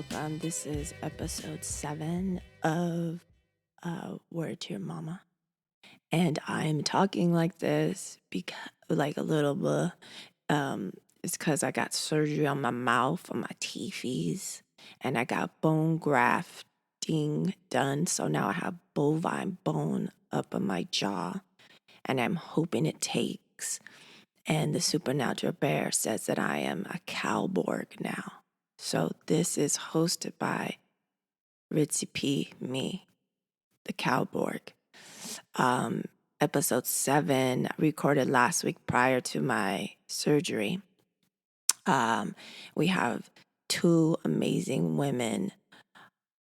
welcome. This is episode 7 of Word to Your Mama. And I'm talking like this because, like a little bit. It's because I got surgery on my mouth, on my teethies, and I got bone grafting done. So now I have bovine bone up on my jaw, and I'm hoping it takes. And the supernatural bear says that I am a cowborg now. So this is hosted by Ritzy P, me, the cowborg. Episode 7 recorded last week prior to my surgery. We have 2 amazing women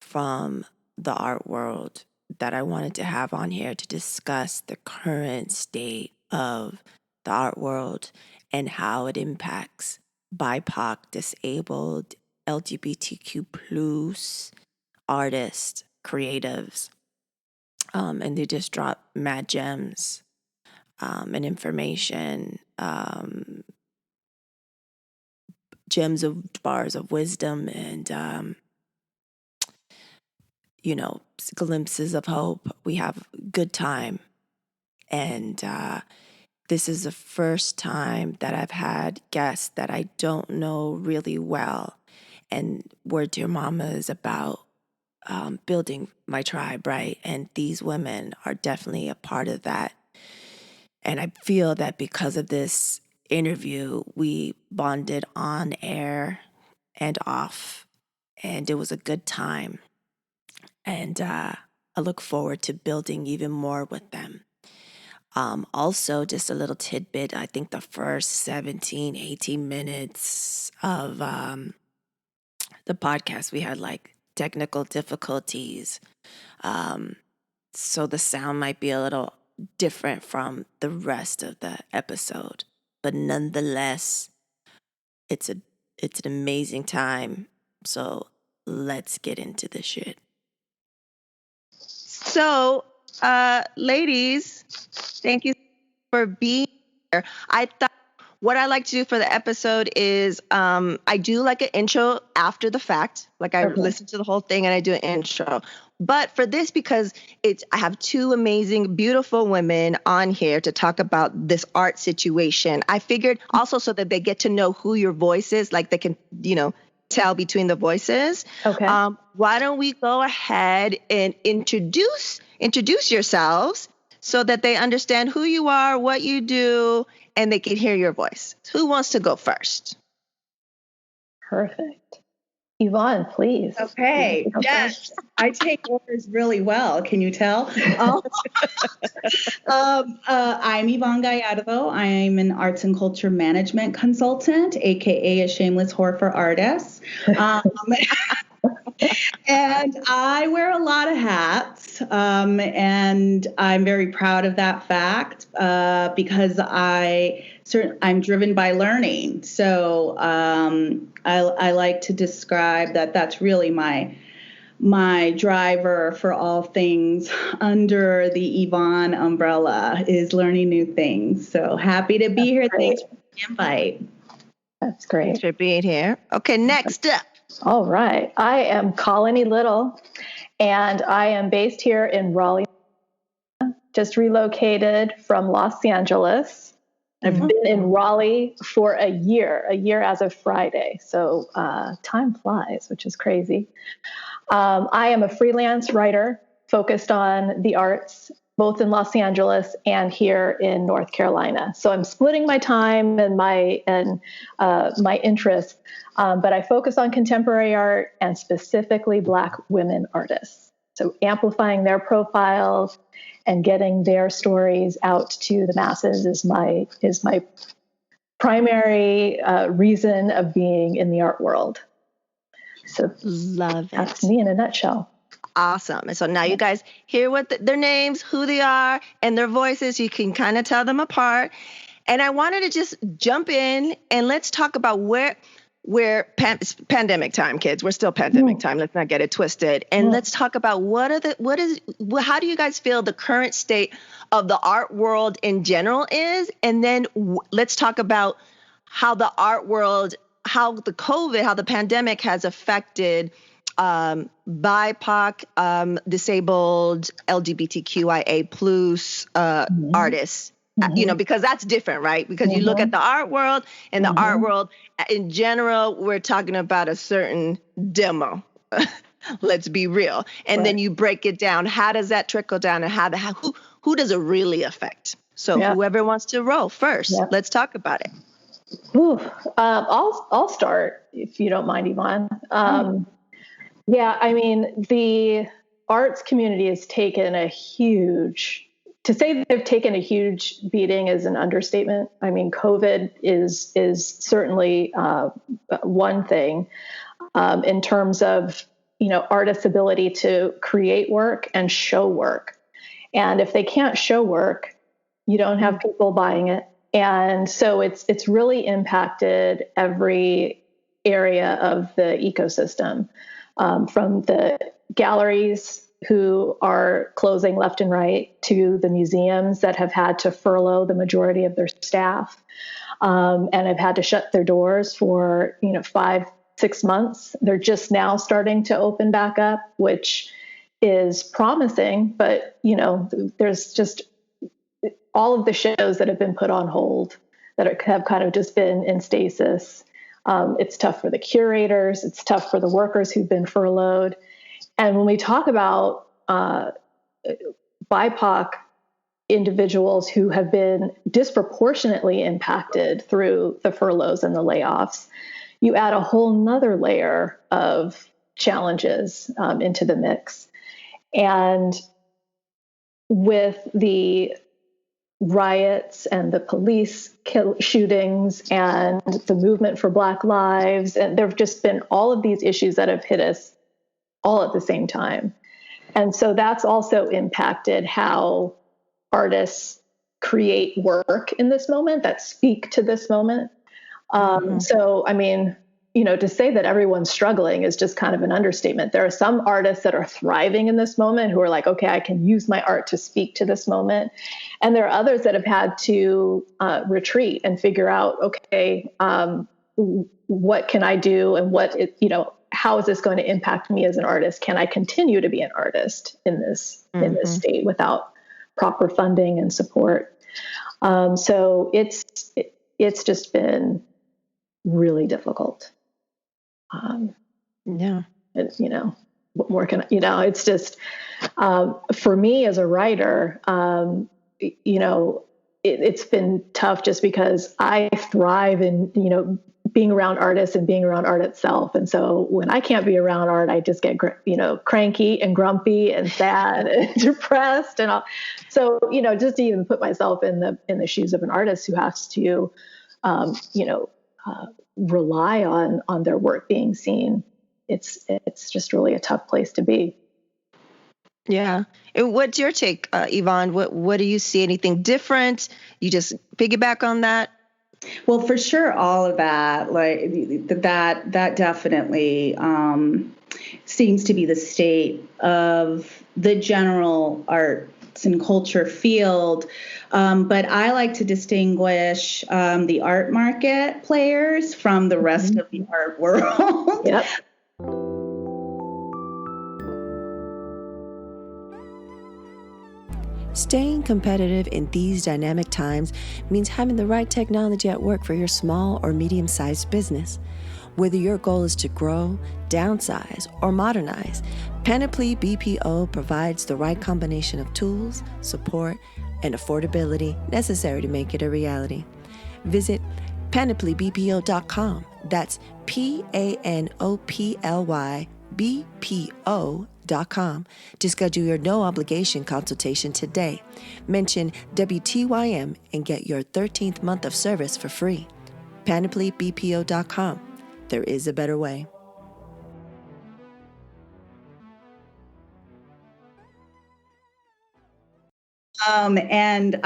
from the art world that I wanted to have on here to discuss the current state of the art world and how it impacts BIPOC, disabled, LGBTQ plus artists, creatives. And they just drop mad gems and information, gems of bars of wisdom and, glimpses of hope. We have good time. And this is the first time that I've had guests that I don't know really well. And Word to Your Mama is about building my tribe, right? And these women are definitely a part of that. And I feel that because of this interview, we bonded on air and off, and it was a good time. And I look forward to building even more with them. Also, just a little tidbit, I think the first 17, 18 minutes of the podcast, we had like technical difficulties. So the sound might be a little different from the rest of the episode. But nonetheless, it's an amazing time. So let's get into the shit. So, ladies, thank you for being here. I thought what I like to do for the episode is I do like an intro after the fact. Like I listen to the whole thing and I do an intro. But for this, because I have 2 amazing, beautiful women on here to talk about this art situation. I figured also so that they get to know who your voice is, like they can, tell between the voices. Okay. Why don't we go ahead and introduce yourselves so that they understand who you are, what you do, and they can hear your voice. Who wants to go first? Perfect. Evonne, please. Okay. Yes, I take orders really well. Can you tell? I'm Evonne Gallardo. I'm an arts and culture management consultant, aka a shameless whore for artists. And I wear a lot of hats, and I'm very proud of that fact because I'm driven by learning. So I like to describe that's really my driver for all things under the Evonne umbrella is learning new things. So happy to be here. Thanks for the invite. That's great. Thanks for being here. Okay, next up. All right. I am Colony Little, and I am based here in Raleigh, just relocated from Los Angeles. I've been in Raleigh for a year as of Friday. So time flies, which is crazy. I am a freelance writer focused on the arts, both in Los Angeles and here in North Carolina. So I'm splitting my time and my interests, but I focus on contemporary art and specifically Black women artists. So amplifying their profiles and getting their stories out to the masses is my primary reason of being in the art world. So love it. That's me in a nutshell. Awesome. And so now you guys hear what their names, who they are, and their voices. You can kind of tell them apart. And I wanted to just jump in and let's talk about it's pandemic time, kids. We're still pandemic time. Let's not get it twisted. And let's talk about how do you guys feel the current state of the art world in general is? And then let's talk about how the art world how the pandemic has affected BIPOC, disabled, LGBTQIA plus artists. Because that's different, right? Because you look at the art world, and the art world in general, we're talking about a certain demo. Let's be real. And then you break it down. How does that trickle down, and who does it really affect? So whoever wants to roll first, let's talk about it. I'll start if you don't mind, Evonne. Yeah, I mean, the arts community has taken to say that they've taken a huge beating is an understatement. I mean, COVID is certainly one thing in terms of, artists' ability to create work and show work. And if they can't show work, you don't have people buying it. And so it's really impacted every area of the ecosystem, from the galleries who are closing left and right to the museums that have had to furlough the majority of their staff, and have had to shut their doors for 5-6 months. They're just now starting to open back up, which is promising, but there's just all of the shows that have been put on hold that have kind of just been in stasis. It's tough for the curators. It's tough for the workers who've been furloughed. And when we talk about BIPOC individuals who have been disproportionately impacted through the furloughs and the layoffs, you add a whole nother layer of challenges into the mix. And with the riots and the police shootings and the movement for Black lives, and there have just been all of these issues that have hit us all at the same time. And so that's also impacted how artists create work in this moment that speak to this moment. So, I mean, to say that everyone's struggling is just kind of an understatement. There are some artists that are thriving in this moment who are like, okay, I can use my art to speak to this moment. And there are others that have had to retreat and figure out, okay, what can I do, and how is this going to impact me as an artist? Can I continue to be an artist in this state without proper funding and support? So it's just been really difficult. What more can it's just, for me as a writer, it's been tough just because I thrive in, being around artists and being around art itself. And so when I can't be around art, I just get, cranky and grumpy and sad and depressed. And so, just to even put myself in the shoes of an artist who has to, rely on their work being seen, it's just really a tough place to be. Yeah. And what's your take, Evonne? What do you see? Anything different? You just piggyback on that? Well, for sure, all of that, like that definitely seems to be the state of the general arts and culture field. But I like to distinguish the art market players from the rest of the art world. Yep. Staying competitive in these dynamic times means having the right technology at work for your small or medium-sized business. Whether your goal is to grow, downsize, or modernize, Panoply BPO provides the right combination of tools, support, and affordability necessary to make it a reality. Visit panoplybpo.com. That's PANOPLYBPO.com to schedule your no obligation consultation today. Mention WTYM and get your 13th month of service for free. PanoplyBPO.com. There is a better way. And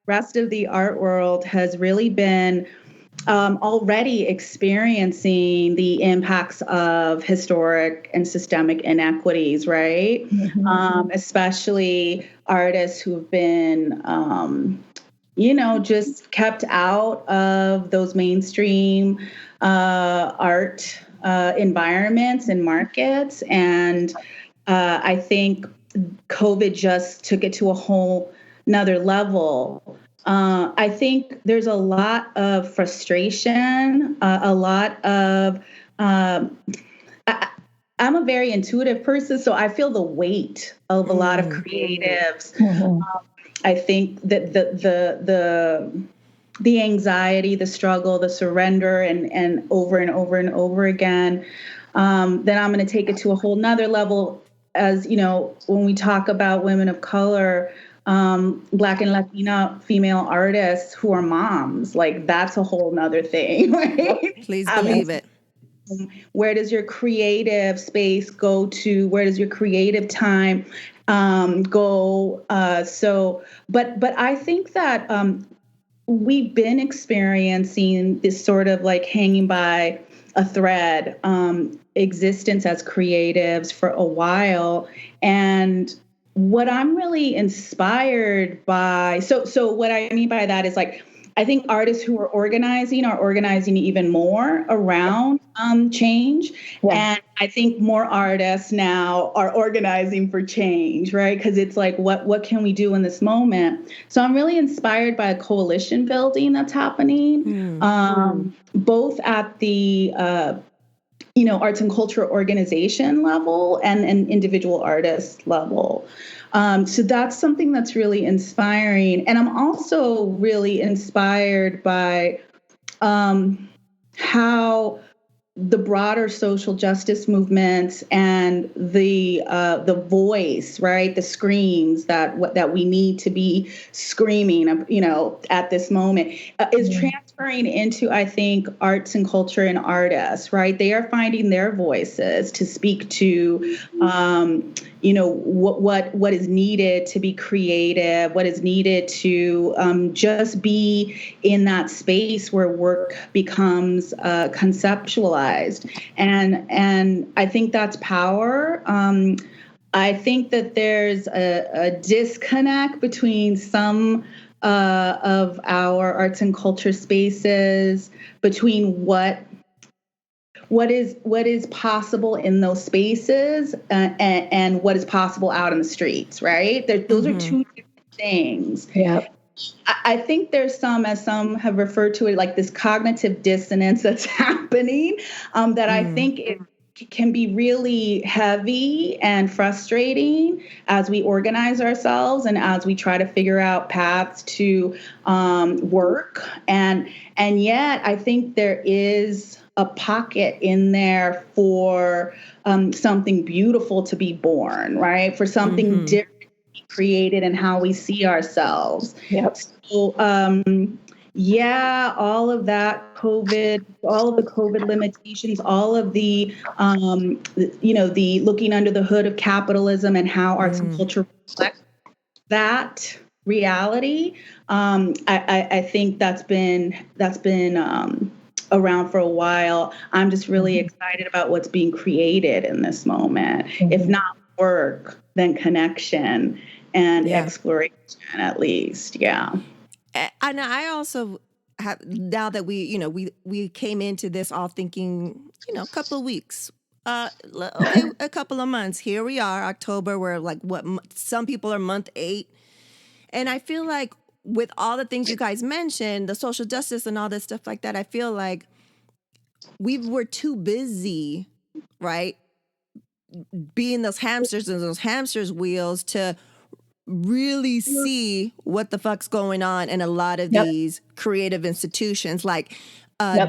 rest of the art world has really been already experiencing the impacts of historic and systemic inequities, right? Especially artists who've been, just kept out of those mainstream art environments and markets. And I think COVID just took it to a whole another level. I think there's a lot of frustration, a lot of I'm a very intuitive person, so I feel the weight of a lot of creatives. I think that the anxiety, the struggle, the surrender, and over and over and over again. Then I'm going to take it to a whole nother level. As you know, when we talk about women of color, Black and Latina female artists who are moms, like that's a whole nother thing. Right? Please believe it. Where does your creative space go to? Where does your creative time go? But I think that we've been experiencing this sort of like hanging by a thread existence as creatives for a while. And what I'm really inspired by, so what I mean by that is like, I think artists who are organizing even more around change. Yeah. And I think more artists now are organizing for change, right? Because it's like, what can we do in this moment? So I'm really inspired by a coalition building that's happening, both at the arts and culture organization level and an individual artist level. So that's something that's really inspiring. And I'm also really inspired by how the broader social justice movements and the voice, right, the screams that we need to be screaming, at this moment is transferring into, I think, arts and culture and artists, right? They are finding their voices to speak to, what is needed to be creative, what is needed to just be in that space where work becomes conceptualized. And I think that's power. I think that there's a disconnect between some of our arts and culture spaces, between what is possible in those spaces and what is possible out in the streets, right? Those are two different things. Yeah. I think there's some have referred to it like this cognitive dissonance that's happening that I think it can be really heavy and frustrating as we organize ourselves and as we try to figure out paths to work. And yet I think there is a pocket in there for something beautiful to be born, right? For something different created and how we see ourselves. Yep. So, all of that COVID, all of the COVID limitations, all of the, the looking under the hood of capitalism and how arts and culture reflect that reality. I think that's been around for a while. I'm just really excited about what's being created in this moment. If not work, then connection and exploration, at least. Yeah. And I also have, now that we came into this all thinking, a couple of weeks, okay, a couple of months. Here we are, October. We're like, some people are month 8. And I feel like with all the things you guys mentioned, the social justice and all this stuff like that, I feel like we were too busy, right, being those hamsters and those hamsters wheels to really see what the fuck's going on in a lot of these creative institutions. Like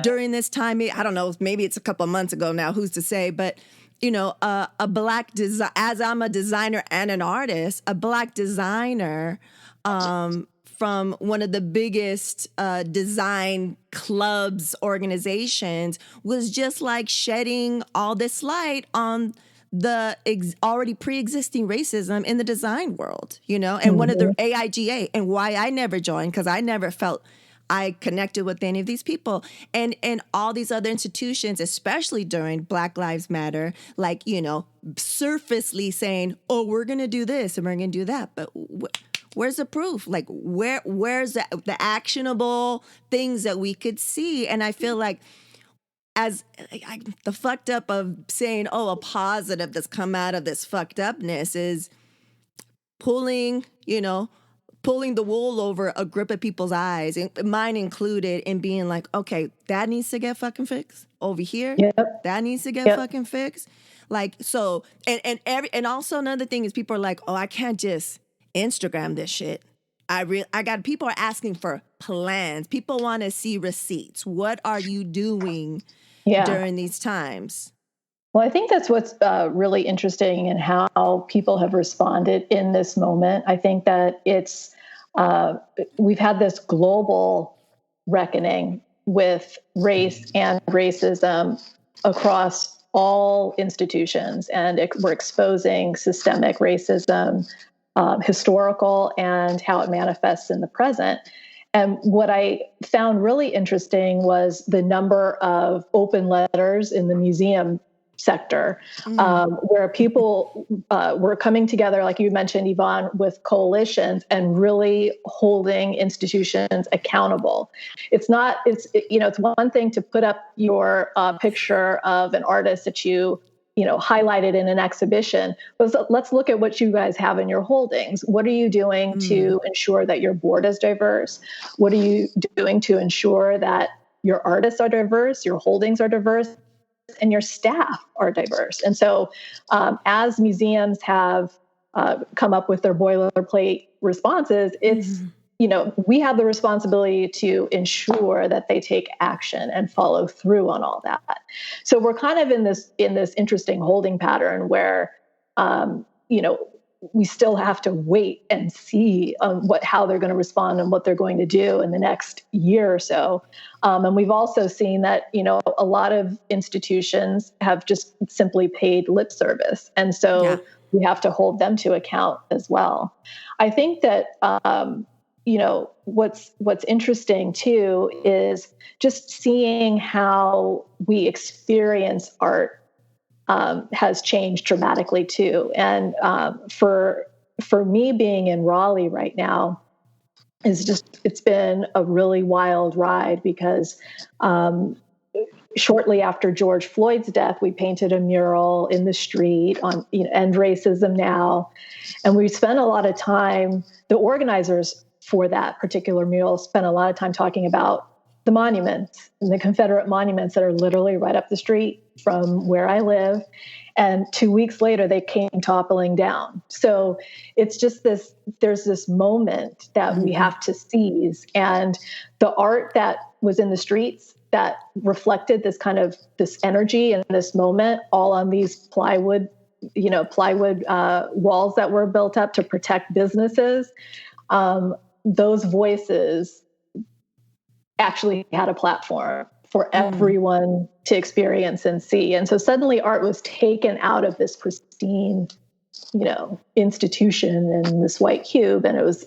during this time, I don't know, maybe it's a couple of months ago now, who's to say, but a black as I'm a designer and an artist, a black designer from one of the biggest design clubs organizations was just like shedding all this light on the already pre-existing racism in the design world, and one of the AIGA, and why I never joined, because I never felt I connected with any of these people, and all these other institutions, especially during Black Lives Matter, like, surfacely saying, oh, we're going to do this and we're going to do that. But where's the proof? Like, where's the actionable things that we could see? And I feel like as the fucked up of saying, oh, a positive that's come out of this fucked upness is pulling the wool over a group of people's eyes, and mine included, and being like, okay, that needs to get fucking fixed over here. Yep. That needs to get Yep. fucking fixed. Like, so, and also another thing is people are like, oh, I can't just Instagram this shit. People are asking for plans. People want to see receipts. What are you doing during these times? Well, I think that's what's really interesting in how people have responded in this moment. I think that we've had this global reckoning with race and racism across all institutions, and we're exposing systemic racism, historical, and how it manifests in the present. And what I found really interesting was the number of open letters in the museum sector, where people were coming together, like you mentioned, Evonne, with coalitions and really holding institutions accountable. It's one thing to put up your picture of an artist that you highlighted in an exhibition, but let's look at what you guys have in your holdings. What are you doing to ensure that your board is diverse? What are you doing to ensure that your artists are diverse, your holdings are diverse, and your staff are diverse? And so as museums have come up with their boilerplate responses, it's, we have the responsibility to ensure that they take action and follow through on all that. So we're kind of in this interesting holding pattern where, we still have to wait and see how they're going to respond and what they're going to do in the next year or so. And we've also seen that, a lot of institutions have just simply paid lip service. And so we have to hold them to account as well. I think that, what's interesting too is just seeing how we experience art has changed dramatically too. And for me, being in Raleigh right now it's been a really wild ride, because shortly after George Floyd's death, we painted a mural in the street on End Racism Now. And we spent a lot of time, the organizers for that particular mural spent a lot of time talking about the monuments and the Confederate monuments that are literally right up the street from where I live. And 2 weeks later, they came toppling down. So it's just there's this moment that we have to seize. And the art that was in the streets that reflected this energy and this moment, all on these plywood walls that were built up to protect businesses, those voices actually had a platform for everyone to experience and see. And so suddenly art was taken out of this pristine, institution in this white cube, and it was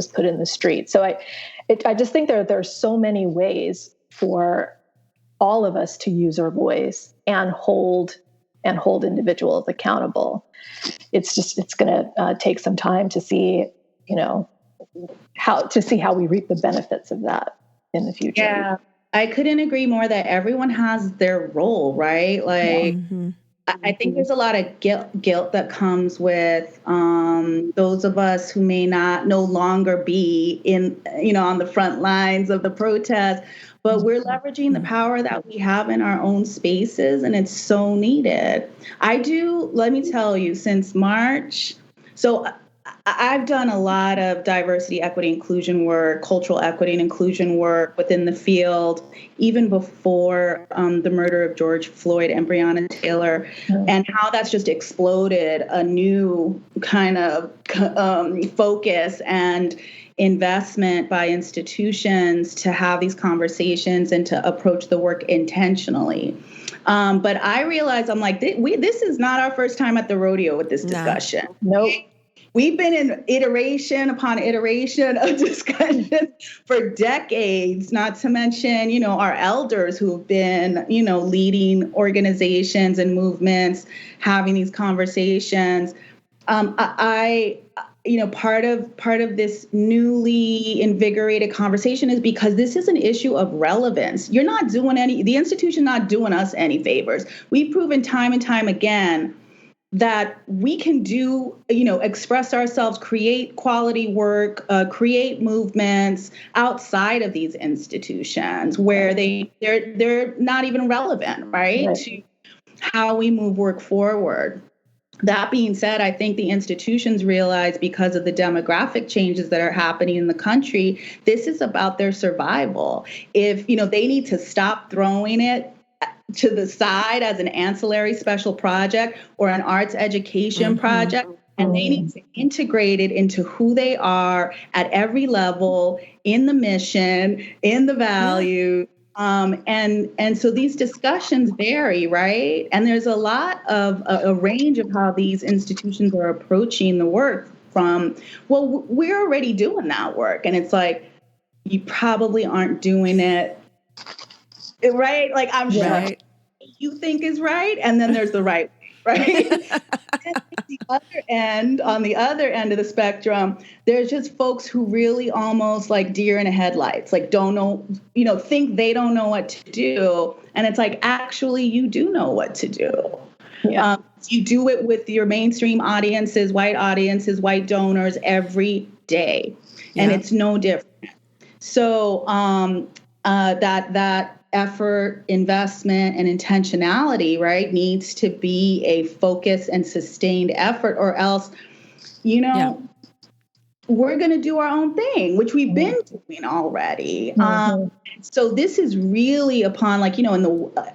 put in the street. So I just think there are so many ways for all of us to use our voice and hold individuals accountable. It's going to take some time to see, how we reap the benefits of that in the future. Yeah, I couldn't agree more that everyone has their role, right? Like, I think there's a lot of guilt that comes with those of us who may no longer be on the front lines of the protest, but we're leveraging the power that we have in our own spaces, and it's so needed. Let me tell you, since March, so I've done a lot of diversity, equity, inclusion work, cultural equity and inclusion work within the field, even before the murder of George Floyd and Breonna Taylor, and how that's just exploded a new kind of focus and investment by institutions to have these conversations and to approach the work intentionally. But I realized, I'm like, this is not our first time at the rodeo with this discussion. Nope. We've been in iteration upon iteration of discussion for decades, not to mention, our elders who have been, leading organizations and movements, having these conversations. Part of this newly invigorated conversation is because this is an issue of relevance. The institution not doing us any favors. We've proven time and time again that we can express ourselves, create quality work, create movements outside of these institutions where they're not even relevant, right, to how we move work forward. That being said, I think the institutions realize, because of the demographic changes that are happening in the country, this is about their survival. If, they need to stop throwing it to the side as an ancillary special project or an arts education project, and they need to integrate it into who they are at every level, in the mission, in the value. And so these discussions vary, right? And there's a lot of a range of how these institutions are approaching the work from, well, we're already doing that work. And it's like, you probably aren't doing it, right? Like, I'm sure Right. you think is right. And then there's the right way, right? And on the other end of the spectrum, there's just folks who really almost like deer in the headlights, like don't know, think they don't know what to do. And it's like, actually, you do know what to do. Yeah. You do it with your mainstream audiences, white donors every day. Yeah. And it's no different. So that effort, investment, and intentionality, right, needs to be a focused and sustained effort, or else, we're going to do our own thing, which we've been doing already. So this is really upon,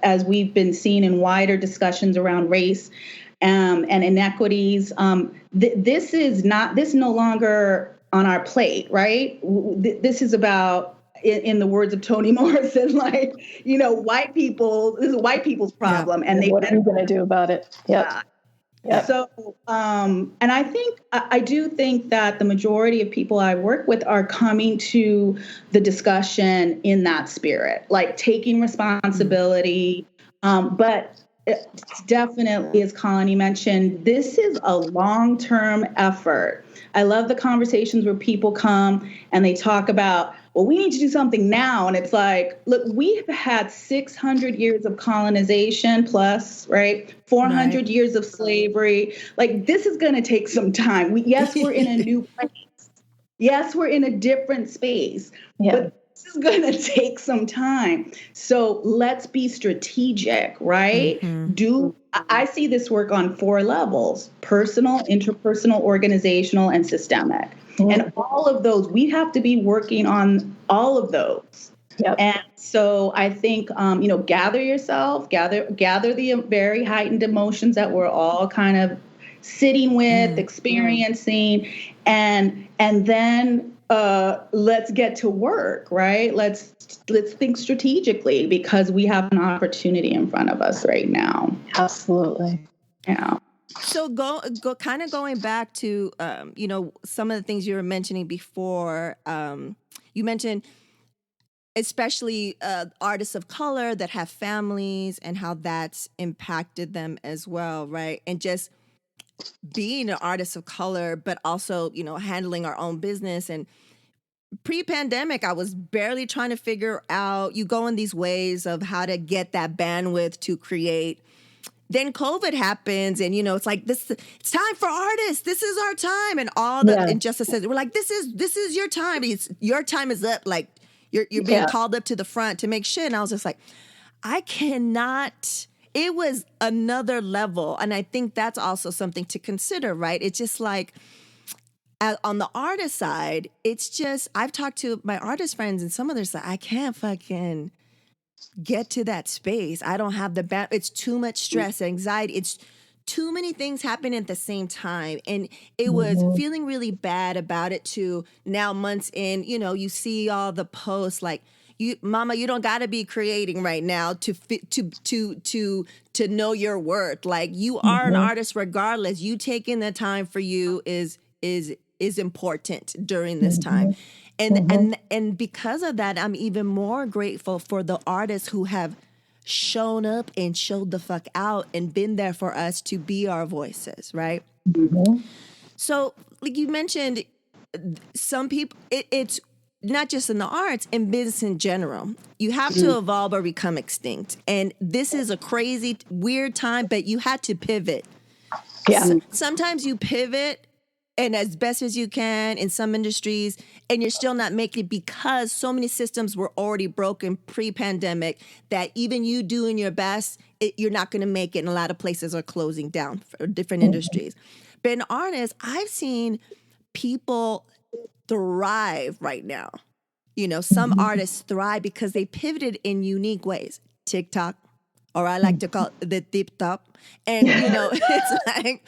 as we've been seeing in wider discussions around race and inequities, this no longer on our plate, right? This is about, in the words of Toni Morrison, white people, this is white people's problem. Yeah. And what are you going to do about it? Yep. So, and I do think that the majority of people I work with are coming to the discussion in that spirit, like taking responsibility. But definitely, as Colony mentioned, this is a long-term effort. I love the conversations where people come and they talk about, well, we need to do something now. And it's like, look, we've had 600 years of colonization plus, right? 400 years of slavery. Like, this is going to take some time. We're in a new place. Yes, we're in a different space. Yeah. But this is going to take some time. So let's be strategic, right? I see this work on 4 levels: personal, interpersonal, organizational, and systemic. And all of those, we have to be working on all of those. Yep. And so I think, gather yourself, gather the very heightened emotions that we're all kind of sitting with, experiencing, and then let's get to work, right? Let's think strategically, because we have an opportunity in front of us right now. Absolutely. Yeah. So kind of going back to, some of the things you were mentioning before. You mentioned especially artists of color that have families and how that's impacted them as well, right? And just being an artist of color, but also, handling our own business. And pre-pandemic, I was barely trying to figure out, you go in these ways of how to get that bandwidth to create. Then COVID happens, and it's like this. It's time for artists. This is our time, and all the injustices. We're like, this is your time. Your time is up. Like you're being called up to the front to make shit. And I was just like, I cannot. It was another level, and I think that's also something to consider, right? It's just like, on the artist side, it's just, I've talked to my artist friends, and some of them say, I can't fucking get to that space. I don't have the it's too much stress, anxiety. It's too many things happening at the same time. And it was feeling really bad about it too. Now, months in, you see all the posts like, Mama, you don't got to be creating right now to know your worth. Like, you are an artist regardless. You taking the time for you is important during this time. And because of that, I'm even more grateful for the artists who have shown up and showed the fuck out and been there for us to be our voices, right? Mm-hmm. So, like you mentioned, some people, it's not just in the arts, in business in general. You have to evolve or become extinct. And this is a crazy, weird time, but you had to pivot. Yeah. Sometimes you pivot and as best as you can in some industries, and you're still not making it because so many systems were already broken pre-pandemic that even you doing your best, you're not going to make it. And a lot of places are closing down for different industries. But in artists, I've seen people thrive right now. You know, some artists thrive because they pivoted in unique ways. TikTok, or I like to call it the tip top. And, you know, it's like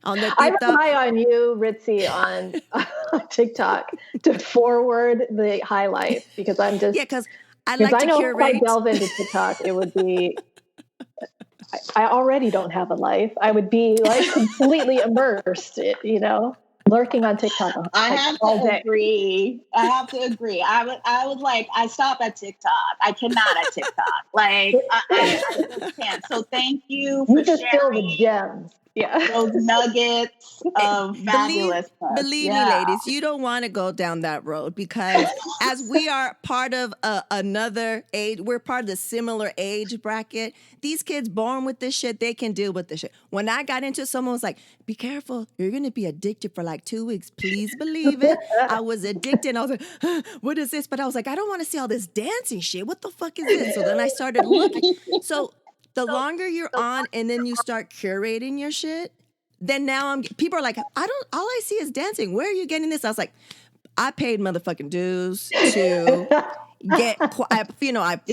on the I tip top. rely on you, Ritzy, on TikTok to forward the highlights because I'm just, Yeah, because I because like I to know if I curate. delve into TikTok, it would be, I already don't have a life. I would be like completely immersed, you know, lurking on TikTok I like have all to day. agree. I would like, I stop at TikTok. I cannot at TikTok. Like, I just can't. So thank you for You just fill the sharing gems. Yeah. those nuggets of believe fabulousness. believe me, Yeah. ladies, you don't want to go down that road because as we are part of another age, we're part of the similar age bracket. These kids born with this shit, they can deal with this shit. When I got into it, someone was like, be careful, you're gonna be addicted for like 2 weeks. Please believe it. I was addicted. I was like, what is this? But I was like, I don't want to see all this dancing shit. What the fuck is this? So then I started looking. So the longer you're on and then you start curating your shit, then now people are like, all I see is dancing. Where are you getting this? I was like, I paid motherfucking dues to get, I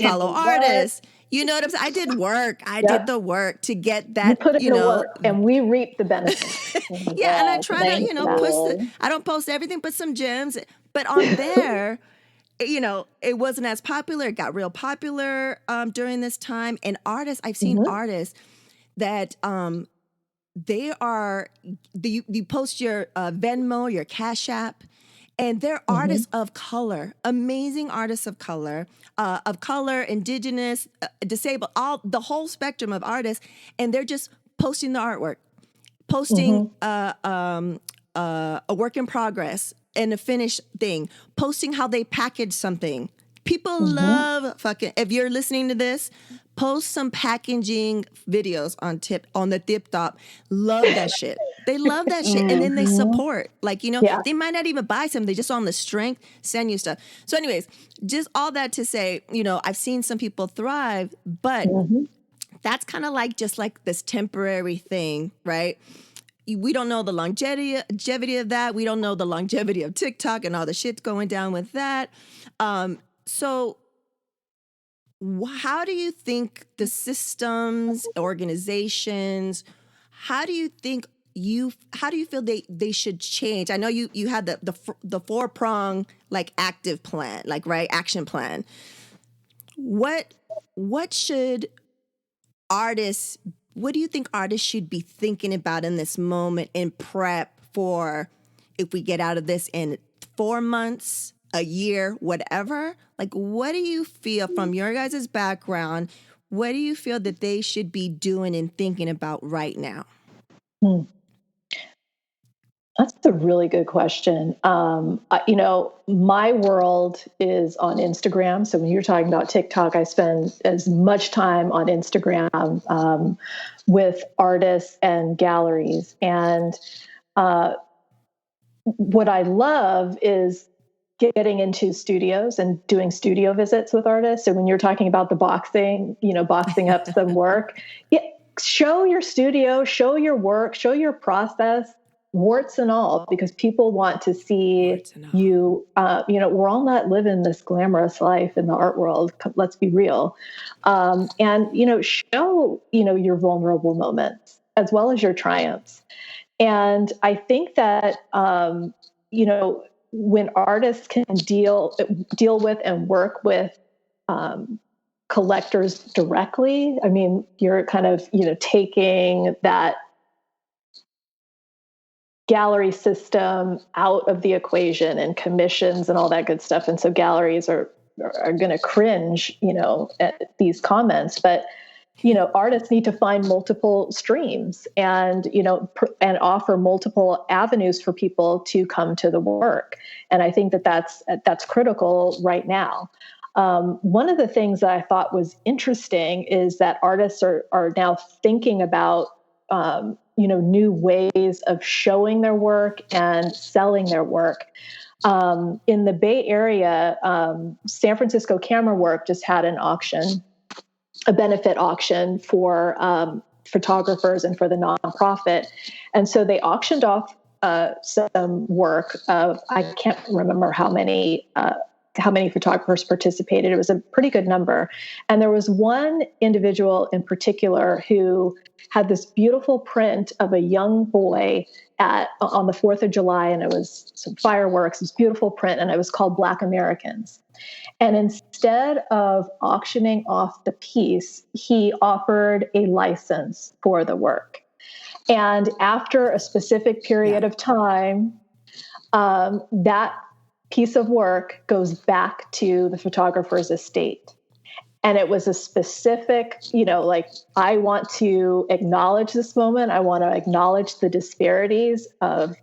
follow artists. You know what I'm saying? I did work. I did the work to get You that, put in the work and we reap the benefits. yeah. And I Yes, try to, thank you. I don't post everything, but some gems. But on there, it wasn't as popular. It got real popular during this time. And artists, I've seen artists that you post your Venmo, your Cash App, and they're artists of color, amazing artists of color, indigenous, disabled, the whole spectrum of artists, and they're just posting the artwork, posting a work in progress and a finished thing, posting how they package something. People love fucking, if you're listening to this, post some packaging videos on the tip top. Love that shit. They love that shit. And then they support. Like, they might not even buy something. They just on the strength send you stuff. So anyways, just all that to say, I've seen some people thrive, but that's kind of like just like this temporary thing, right? We don't know the longevity of that. We don't know the longevity of TikTok and all the shit going down with that. So how do you think the systems, organizations, how do you feel they should change? I know you had the 4-prong like active plan, like, right, action plan. What do you think artists should be thinking about in this moment in prep for if we get out of this in 4 months, a year, whatever? Like, what do you feel from your guys' background? What do you feel that they should be doing and thinking about right now? That's a really good question. My world is on Instagram. So when you're talking about TikTok, I spend as much time on Instagram with artists and galleries. And what I love is getting into studios and doing studio visits with artists. So when you're talking about the boxing up some work, show your studio, show your work, show your process, warts and all, because people want to see you. We're all not living this glamorous life in the art world. Let's be real. Show, your vulnerable moments as well as your triumphs. And I think that, when artists can deal with and work with collectors directly, I mean, you're kind of, taking that gallery system out of the equation and commissions and all that good stuff. And so galleries are are going to cringe, at these comments, but artists need to find multiple streams and, and offer multiple avenues for people to come to the work. And I think that that's critical right now. One of the things that I thought was interesting is that artists are now thinking about, new ways of showing their work and selling their work. In the Bay Area, San Francisco Camera Work just had an auction, a benefit auction for photographers and for the nonprofit. And so they auctioned off some work of, I can't remember how many photographers participated. It was a pretty good number. And there was one individual in particular who had this beautiful print of a young boy on the 4th of July, and it was some fireworks, this beautiful print, and it was called Black Americans. And instead of auctioning off the piece, he offered a license for the work. And after a specific period of time, that piece of work goes back to the photographer's estate. And it was a specific, I want to acknowledge this moment. I want to acknowledge the disparities of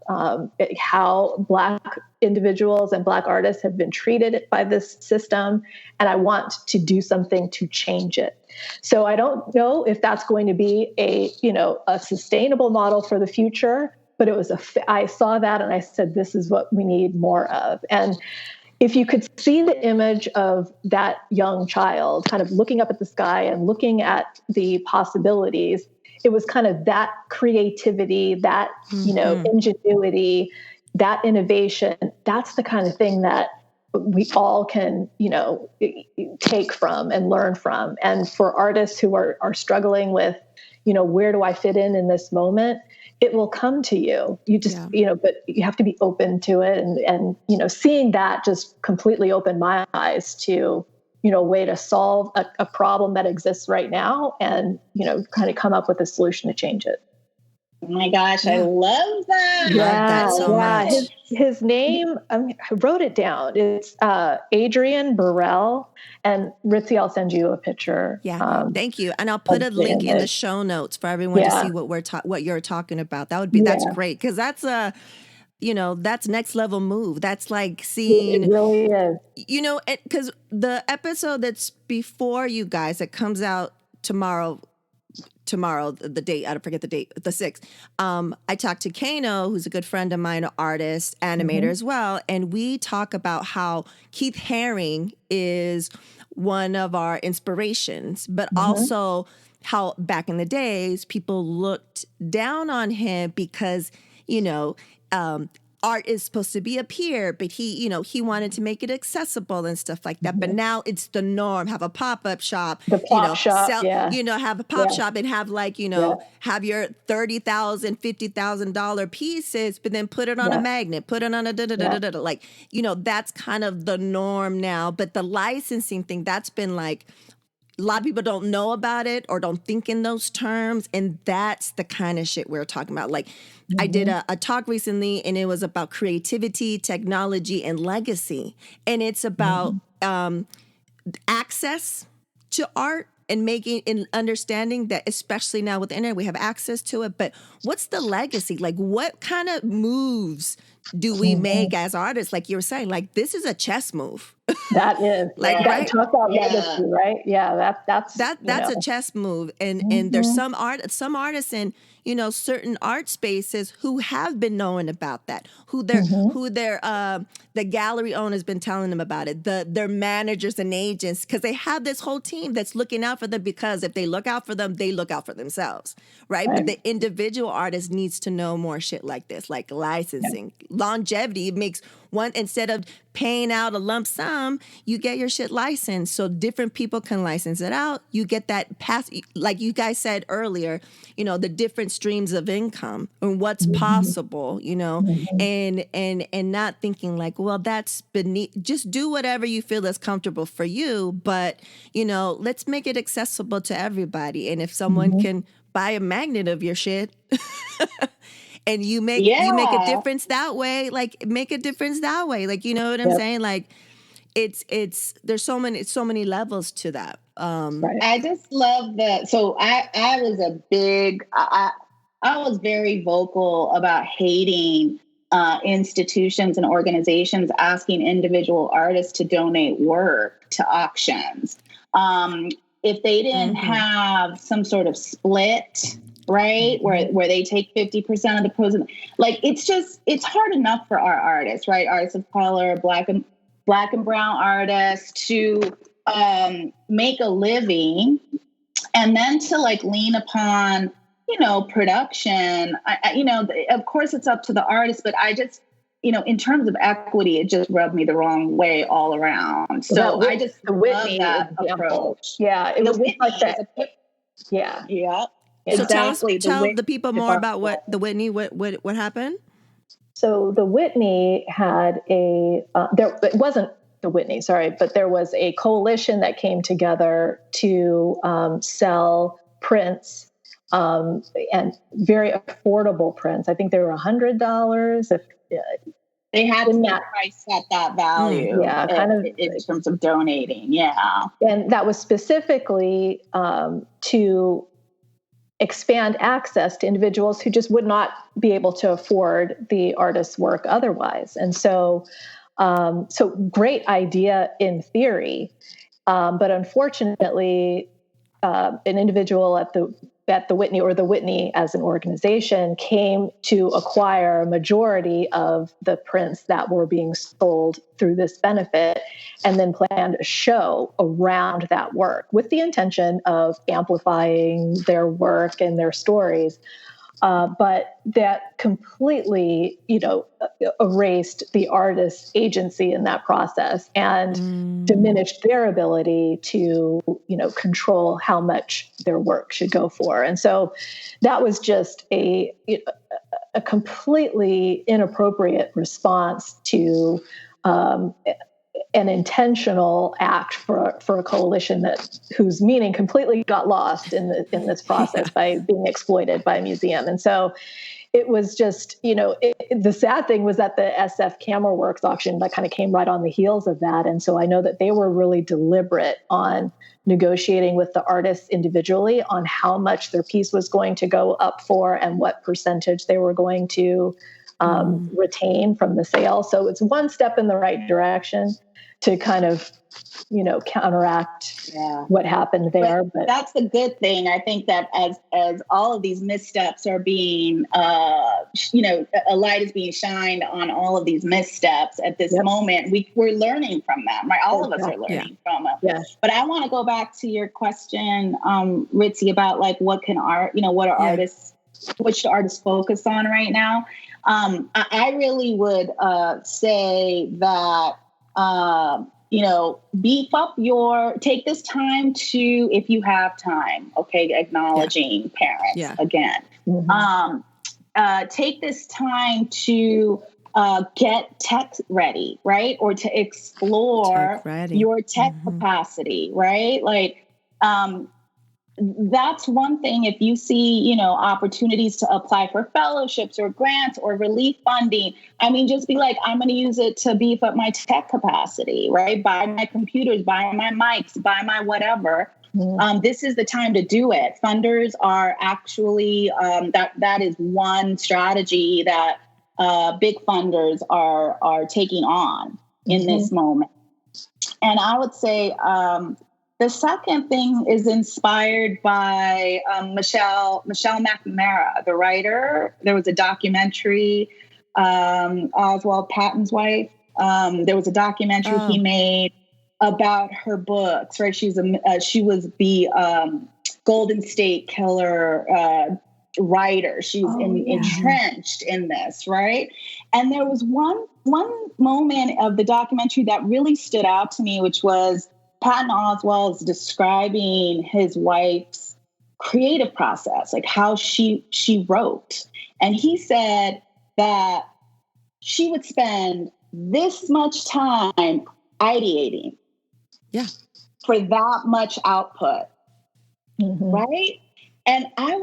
how Black individuals and Black artists have been treated by this system. And I want to do something to change it. So I don't know if that's going to be a sustainable model for the future, but I saw that and I said, this is what we need more of. And if you could see the image of that young child kind of looking up at the sky and looking at the possibilities, it was kind of that creativity, that, ingenuity, that innovation. That's the kind of thing that we all can, take from and learn from. And for artists who are struggling with, where do I fit in this moment? It will come to you. You just, but you have to be open to it. And, seeing that just completely opened my eyes to, a way to solve a problem that exists right now and, kind of come up with a solution to change it. Oh my gosh, I love that. Love that so much. His name, I wrote it down. It's Adrian Burrell. And Ritzy, I'll send you a picture. Yeah, thank you. And I'll put a link in the show notes for everyone to see what you're talking about. That's great, because that's that's next level move. That's like seeing, it really is. Because the episode that's before you guys that comes out tomorrow, the date, I forget the date, the 6th. I talked to Kano, who's a good friend of mine, an artist, animator as well. And we talk about how Keith Haring is one of our inspirations, but also how back in the days, people looked down on him because, art is supposed to be up here, but he wanted to make it accessible and stuff like that. But now it's the norm. Have a pop-up shop, shop, have a pop shop and have have your $30,000, $50,000 pieces, but then put it on a magnet, put it on a like, that's kind of the norm now. But the licensing thing, that's been like, a lot of people don't know about it or don't think in those terms. And that's the kind of shit we're talking about. Like, I did a talk recently, and it was about creativity, technology, and legacy. And it's about access to art and making and understanding that, especially now with the internet, we have access to it. But what's the legacy? Like, what kind of moves do we make as artists? Like you were saying, like, this is a chess move. That is right. Talk about legacy, right? Yeah, that's a chess move. And there's some artists in certain art spaces who have been knowing about that, who the gallery owner's been telling them about it, their managers and agents, because they have this whole team that's looking out for them, because if they look out for them, they look out for themselves, right? But the individual artist needs to know more shit like this, like licensing, longevity. It makes one, instead of paying out a lump sum, you get your shit licensed so different people can license it out. You get that pass, like you guys said earlier, the different streams of income and what's possible, and not thinking like, well, that's beneath, just do whatever you feel is comfortable for you. But, let's make it accessible to everybody. And if someone can buy a magnet of your shit and you make a difference that way, like, make a difference that way. Like, you know what I'm saying? Like, it's there's so many levels to that. Right. I just love that. So I was a big, I was very vocal about hating institutions and organizations asking individual artists to donate work to auctions. If they didn't have some sort of split, right, where they take 50% of the proceeds, like it's hard enough for our artists, right, artists of color, black and brown artists to make a living, and then to like lean upon, production. Of course it's up to the artist, but I just, in terms of equity, it just rubbed me the wrong way all around. So I just the Whitney love that example. approach. Yeah, it was Whitney like that. Yeah. So Exactly. tell the people more about what the Whitney, what happened. So the Whitney had it wasn't the Whitney, sorry, but there was a coalition that came together to sell prints, and very affordable prints. I think they were $100 if they had to be priced at that value. Yeah, kind of in terms of donating. Yeah, and that was specifically to expand access to individuals who just would not be able to afford the artist's work otherwise. And so great idea in theory, but unfortunately, an individual at the Whitney, or the Whitney as an organization, came to acquire a majority of the prints that were being sold through this benefit, and then planned a show around that work with the intention of amplifying their work and their stories. But that completely, erased the artist's agency in that process and diminished their ability to, control how much their work should go for. And so that was just a completely inappropriate response to an intentional act for a coalition whose meaning completely got lost in this process by being exploited by a museum. And so it was just, the sad thing was that the SF Camera Works auction that kind of came right on the heels of that. And so I know that they were really deliberate on negotiating with the artists individually on how much their piece was going to go up for and what percentage they were going to retain from the sale. So it's one step in the right direction to kind of, counteract what happened there. But that's the good thing. I think that as all of these missteps are being, a light is being shined on all of these missteps at this moment, we're learning from them, right? All of us are learning from them. Yeah. But I want to go back to your question, Ritzy, about like what are artists, what should artists focus on right now? I really would say that, beef up take this time to, if you have time, acknowledging parents again. Take this time to get tech ready, right? Or to explore your tech capacity, right? Like, that's one thing. If you see, opportunities to apply for fellowships or grants or relief funding, just be like, I'm going to use it to beef up my tech capacity, right? Buy my computers, buy my mics, buy my whatever. This is the time to do it. Funders are actually, that is one strategy that big funders are taking on in this moment. And I would say, the second thing is inspired by Michelle McNamara, the writer. There was a documentary, Oswald Patton's wife. There was a documentary he made about her books. Right, she was the Golden State Killer writer. She's entrenched in this, right? And there was one moment of the documentary that really stood out to me, which was Patton Oswalt is describing his wife's creative process, like how she wrote. And he said that she would spend this much time ideating for that much output, right? And I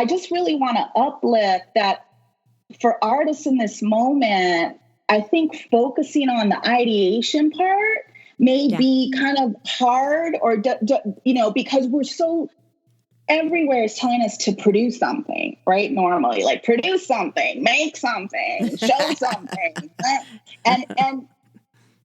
just really want to uplift that for artists in this moment. I think focusing on the ideation part may be kind of hard, or because we're so, everywhere is telling us to produce something, right? Normally, like produce something, make something, show something. And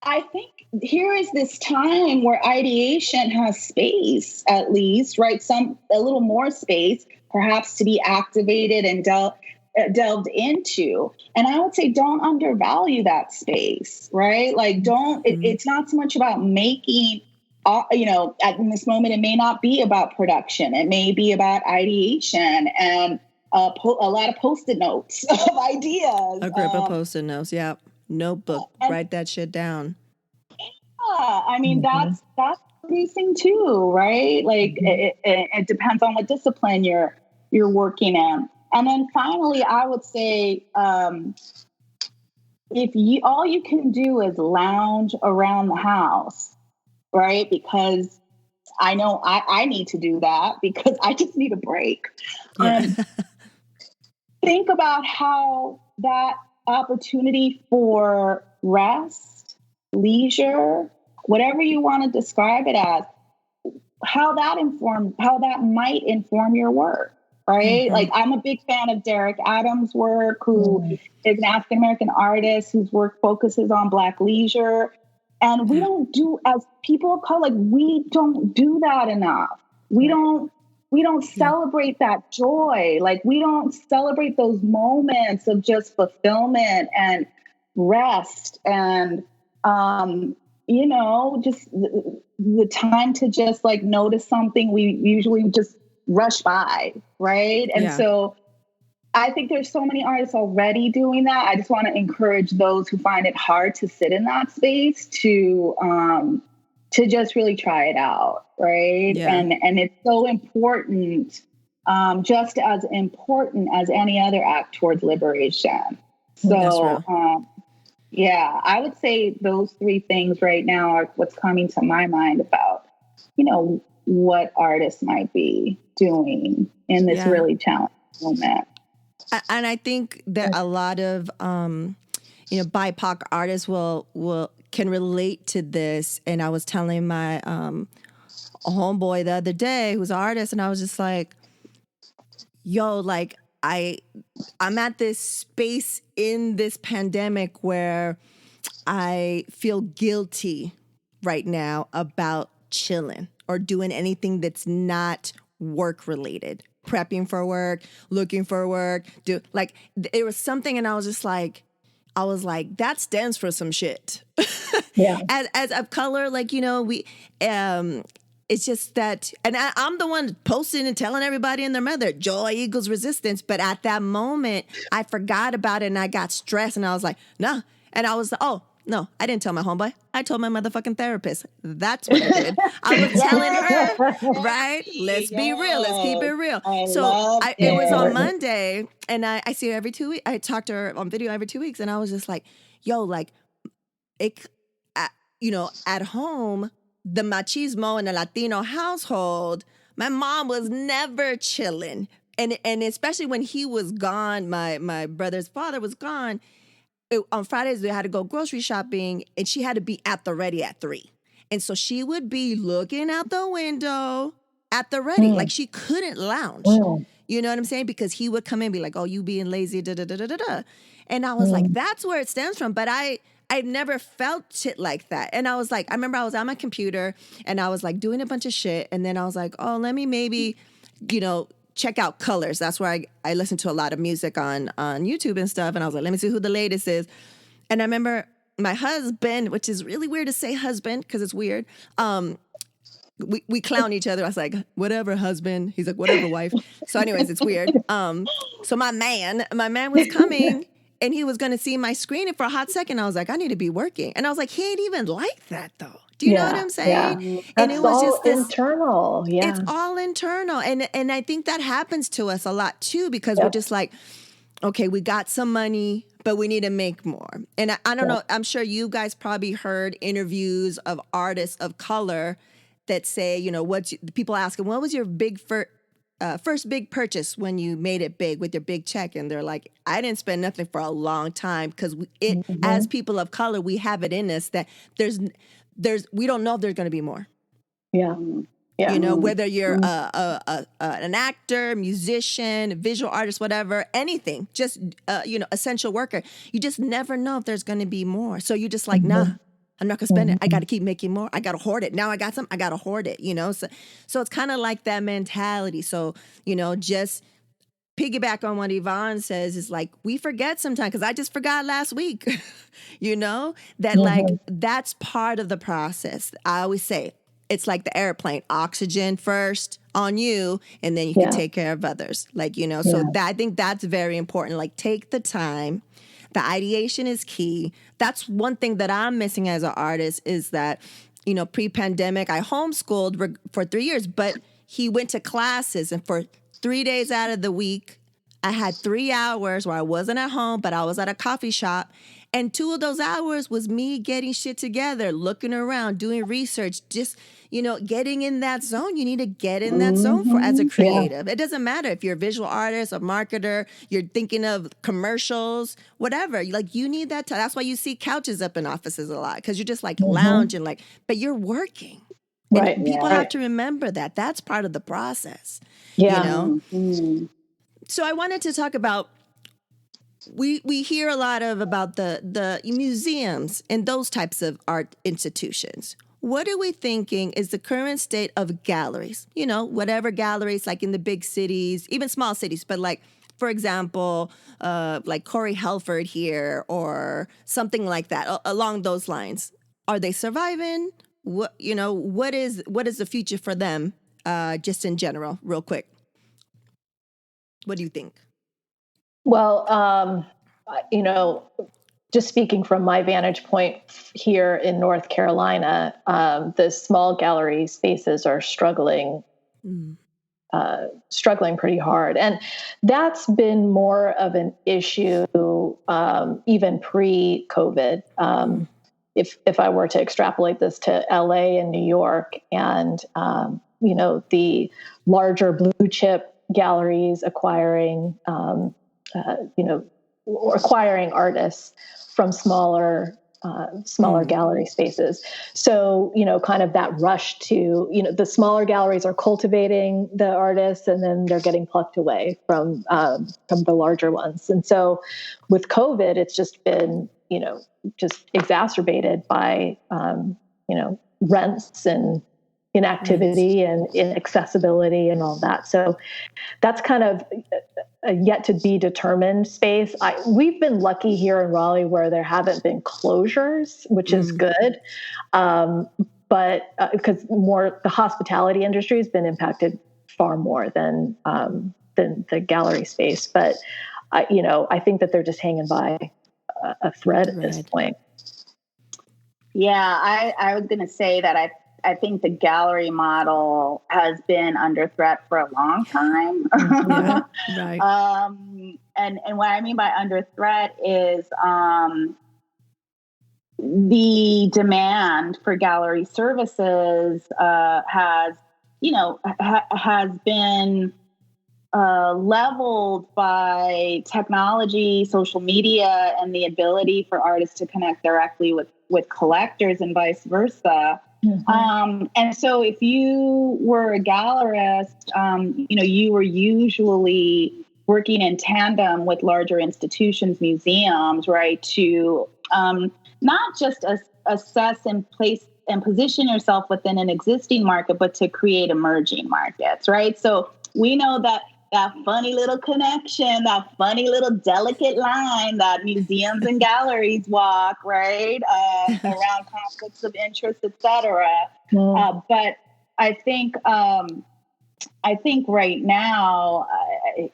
I think here is this time where ideation has space, at least, right? A little more space, perhaps, to be activated and delved into. And I would say don't undervalue that space, right? Like it's not so much about making, in this moment, it may not be about production. It may be about ideation and a lot of Post-it notes of ideas. A grip of Post-it notes. Yeah. Notebook. Write that shit down. Yeah. I mean, that's producing too, right? Like it depends on what discipline you're working in. And then finally, I would say, if all you can do is lounge around the house, right? Because I know I need to do that because I just need a break. Yeah. Think about how that opportunity for rest, leisure, whatever you want to describe it as, how that might inform your work. Right? Like, I'm a big fan of Derek Adams' work, who is an African-American artist whose work focuses on Black leisure. And we don't do, as people of color, like, we don't do that enough. We don't celebrate that joy. Like, we don't celebrate those moments of just fulfillment and rest and, just the time to just like notice something we usually just rush by, right? And so I think there's so many artists already doing that. I just want to encourage those who find it hard to sit in that space to just really try it out, right? Yeah. And it's so important, just as important as any other act towards liberation. So, I would say those three things right now are what's coming to my mind about, what artists might be doing in this really challenging moment. And I think that a lot of BIPOC artists can relate to this. And I was telling my homeboy the other day, who's an artist, and I was just like, yo, like I'm at this space in this pandemic where I feel guilty right now about chilling or doing anything that's not work related, prepping for work, looking for work, it was something. And I was like, that stands for some shit. Yeah. As of color, we, it's just that, and I'm the one posting and telling everybody and their mother, joy equals resistance. But at that moment, I forgot about it and I got stressed and I was like, nah. And I was, no, I didn't tell my homeboy. I told my motherfucking therapist. That's what I did. I was telling her, right? Let's be real. Let's keep it real. It was on Monday, and I see her every 2 weeks. I talk to her on video every 2 weeks, and I was just like, yo, like, at home, the machismo in a Latino household, my mom was never chilling. And especially when he was gone, my brother's father was gone, on Fridays, we had to go grocery shopping, and she had to be at the ready at 3. And so she would be looking out the window at the ready. Like, she couldn't lounge. You know what I'm saying? Because he would come in and be like, oh, you being lazy, da-da-da-da-da-da. And I was like, that's where it stems from. But I've never felt shit like that. And I was like, I remember I was on my computer, and I was like doing a bunch of shit. And then I was like, oh, let me maybe, check out Colors. That's where I listen to a lot of music on YouTube and stuff. And I was like, let me see who the latest is. And I remember my husband, which is really weird to say husband because it's weird. We clown each other. I was like, whatever, husband. He's like, whatever, wife. So anyways, it's weird. So my man was coming and he was going to see my screen. And for a hot second, I was like, I need to be working. And I was like, he ain't even like that though. Do you know what I'm saying? Yeah. And That's it was all just this internal. Yeah. It's all internal. And I think that happens to us a lot too, because we're just like, okay, we got some money, but we need to make more. And I don't know, I'm sure you guys probably heard interviews of artists of color that say, people asking, what was your first big purchase when you made it big with your big check, and they're like, I didn't spend nothing for a long time, because as people of color, we have it in us that we don't know if there's going to be more. Yeah. Yeah. You know, whether you're an actor, musician, visual artist, whatever, anything, just, essential worker, you just never know if there's going to be more. So you're just like, nah, I'm not going to spend it. I got to keep making more. I got to hoard it. Now I got some, I got to hoard it, So it's kind of like that mentality. So, just piggyback on what Evonne says is like, we forget sometimes, because I just forgot last week, that like, that's part of the process. I always say, it's like the airplane, oxygen first on you, and then you can take care of others. Like, so I think that's very important. Like, take the time. The ideation is key. That's one thing that I'm missing as an artist, is that, pre-pandemic, I homeschooled for 3 years, but he went to classes, and for 3 days out of the week, I had 3 hours where I wasn't at home, but I was at a coffee shop. And 2 of those hours was me getting shit together, looking around, doing research, just, getting in that zone. You need to get in that zone as a creative. It doesn't matter if you're a visual artist, a marketer, you're thinking of commercials, whatever. Like, you need that time. That's why you see couches up in offices a lot, because you're just like lounging, but you're working. Right. And people have to remember that. That's part of the process. Yeah. So I wanted to talk about, we hear a lot about the museums and those types of art institutions. What are we thinking is the current state of galleries? Whatever galleries, like in the big cities, even small cities, but like, for example, like Corey Helford here, or something like that, along those lines. Are they surviving? What is the future for them? Just in general, real quick. What do you think? Well, just speaking from my vantage point here in North Carolina, the small gallery spaces are struggling pretty hard. And that's been more of an issue even pre-COVID. If I were to extrapolate this to LA and New York, and, the larger blue chip galleries acquiring artists from smaller gallery spaces. So, kind of that rush to, the smaller galleries are cultivating the artists, and then they're getting plucked away from the larger ones. And so with COVID, it's just been, just exacerbated by, rents and inactivity and inaccessibility and all that. So that's kind of a yet to be determined space. We've been lucky here in Raleigh where there haven't been closures, which is good. But because the hospitality industry has been impacted far more than the gallery space. But I think that they're just hanging by a thread at this point. Yeah, I was going to say that I think the gallery model has been under threat for a long time. Right. And what I mean by under threat is the demand for gallery services has been leveled by technology, social media, and the ability for artists to connect directly with collectors and vice versa. And so if you were a gallerist, you were usually working in tandem with larger institutions, museums, right, to not just assess and place and position yourself within an existing market, but to create emerging markets, right? So we know that funny little connection, that funny little delicate line that museums and galleries walk, right, around conflicts of interest, et cetera. But I think right now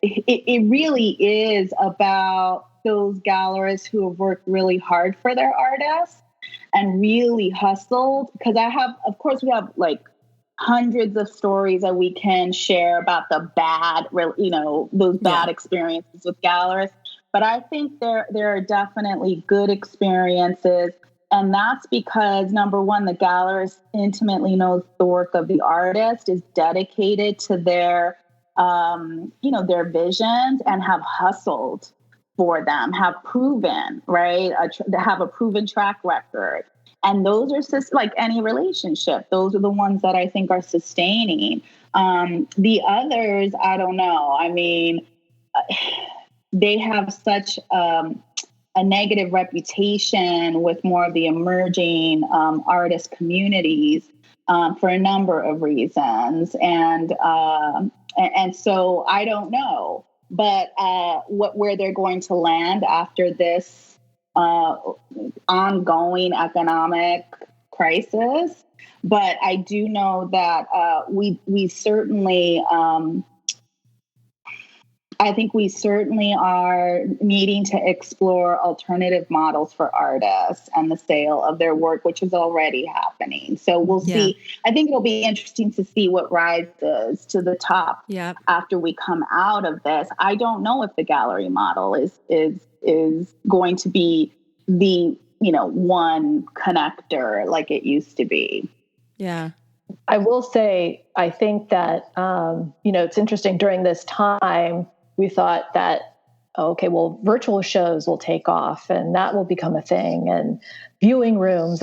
it really is about those gallerists who have worked really hard for their artists and really hustled. Because we have like hundreds of stories that we can share about the bad, those bad experiences with gallerists. But I think there are definitely good experiences. And that's because, number one, the gallerist intimately knows the work of the artist, is dedicated to their their visions and have hustled for them, have proven, right? Have a proven track record. And those are just like any relationship. Those are the ones that I think are sustaining. The others, I don't know. I mean, they have such a negative reputation with more of the emerging artist communities for a number of reasons. And so I don't know, but where they're going to land after this ongoing economic crisis. But I do know that we certainly, I think we certainly are needing to explore alternative models for artists and the sale of their work, which is already happening. So we'll see. I think it'll be interesting to see what rises to the top after we come out of this. I don't know if the gallery model is going to be the, one connector like it used to be. Yeah. I will say, I think that, it's interesting during this time, we thought that, okay, well, virtual shows will take off and that will become a thing, and viewing rooms.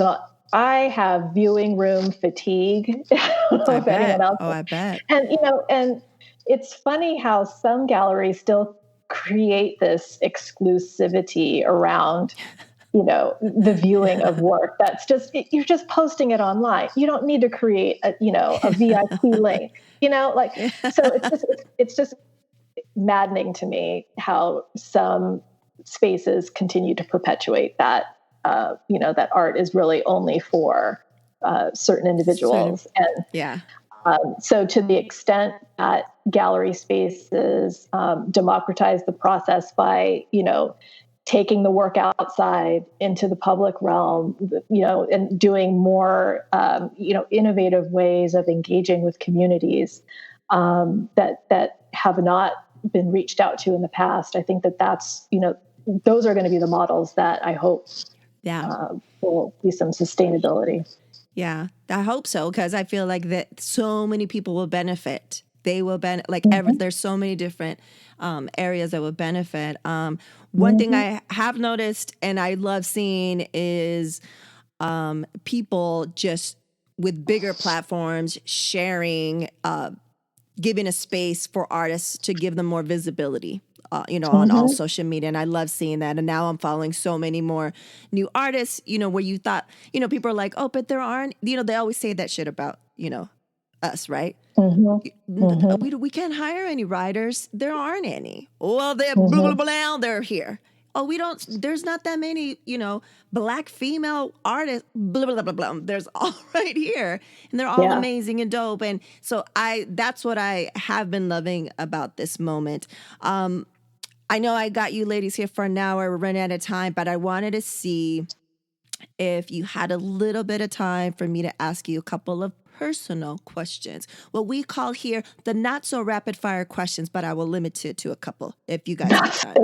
I have viewing room fatigue. I bet. I bet. And it's funny how some galleries still create this exclusivity around, the viewing of work. That's just, you're just posting it online. You don't need to create a VIP link, so it's just maddening to me how some spaces continue to perpetuate that, that art is really only for certain individuals. So to the extent that gallery spaces democratize the process by, taking the work outside into the public realm, and doing more, innovative ways of engaging with communities that have not been reached out to in the past. I think that's, those are going to be the models that I hope will be some sustainability. Yeah, I hope so, because I feel like that so many people will benefit. They will benefit, there's so many different areas that will benefit. One thing I have noticed and I love seeing is people just with bigger platforms sharing, giving a space for artists to give them more visibility, on all social media. And I love seeing that. And now I'm following so many more new artists, where you thought, people are like, oh, but there aren't, they always say that shit about, us, right? We can't hire any writers. There aren't any. Well, they're blah, blah, blah, they're here. Oh, there's not that many, Black female artists, blah, blah, blah, blah. There's all right here. And they're all amazing and dope. And so that's what I have been loving about this moment. I know I got you ladies here for an hour. We're running out of time, but I wanted to see if you had a little bit of time for me to ask you a couple of personal questions. What we call here the not so rapid fire questions, but I will limit it to a couple if you guys have time.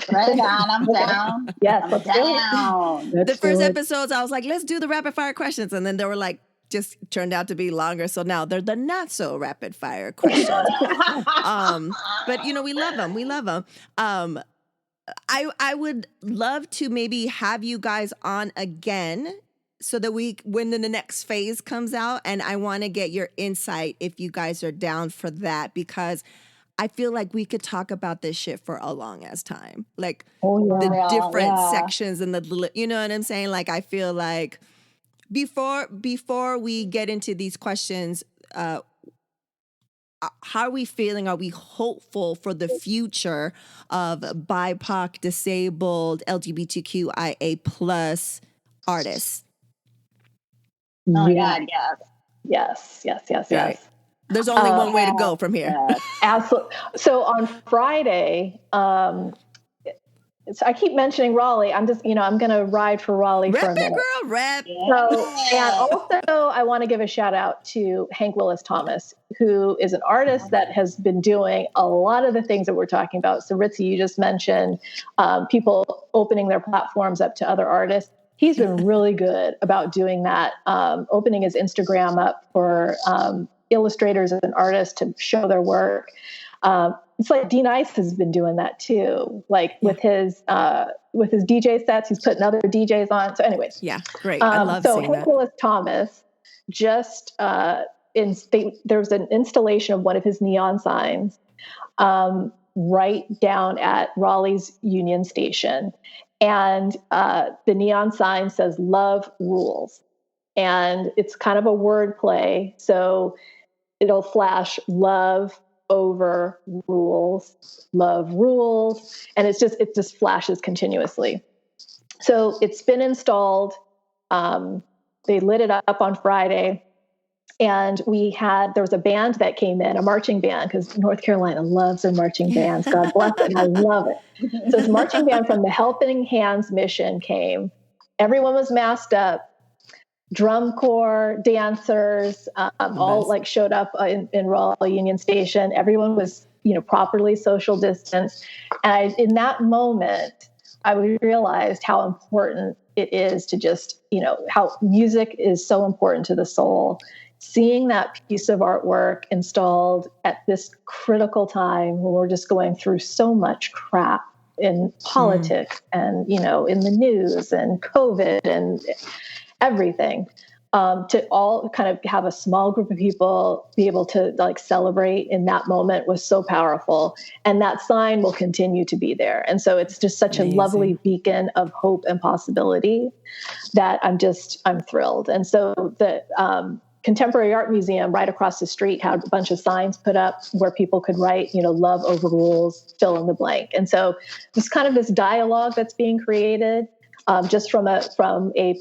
Right on, I'm down. Yes, I'm down. The first episodes, I was like, let's do the rapid fire questions. And then they were like, just turned out to be longer. So now they're the not so rapid fire questions. But we love them. We love them. I would love to maybe have you guys on again so that when the next phase comes out, and I want to get your insight if you guys are down for that, because I feel like we could talk about this shit for a long ass time. Like the different sections and you know what I'm saying? Like, I feel like before we get into these questions, how are we feeling? Are we hopeful for the future of BIPOC, disabled, LGBTQIA plus artists? Oh my God, yes. Right. There's only one way to go from here. Absolutely. So on Friday, so I keep mentioning Raleigh. I'm just, I'm going to ride for Raleigh for a minute. Girl, rep. So, and also I want to give a shout out to Hank Willis Thomas, who is an artist that has been doing a lot of the things that we're talking about. So Ritzy, you just mentioned people opening their platforms up to other artists. He's been really good about doing that, opening his Instagram up for illustrators and artists to show their work. It's like D-Nice has been doing that too, like with his DJ sets. He's putting other DJs on. So anyways. Yeah, great. I love so seeing Hank that. Willis Thomas just, there was an installation of one of his neon signs right down at Raleigh's Union Station. And the neon sign says "Love Rules." And it's kind of a word play. So it'll flash "love over rules, love rules." And it just flashes continuously. So it's been installed. They lit it up on Friday. And there was a band that came in, a marching band, because North Carolina loves their marching bands. God bless it. I love it. So this marching band from the Helping Hands Mission came. Everyone was masked up. Drum corps, dancers, all like showed up in Raleigh Union Station. Everyone was, properly social distanced. And in that moment, I realized how important it is to just, how music is so important to the soul. Seeing that piece of artwork installed at this critical time when we're just going through so much crap in politics and, in the news and COVID and everything, to all kind of have a small group of people be able to like celebrate in that moment was so powerful. And that sign will continue to be there. And so it's just such Amazing. a lovely beacon of hope and possibility that I'm thrilled. And so the Contemporary Art Museum right across the street had a bunch of signs put up where people could write, love overrules, fill in the blank. And so there's kind of this dialogue that's being created just from a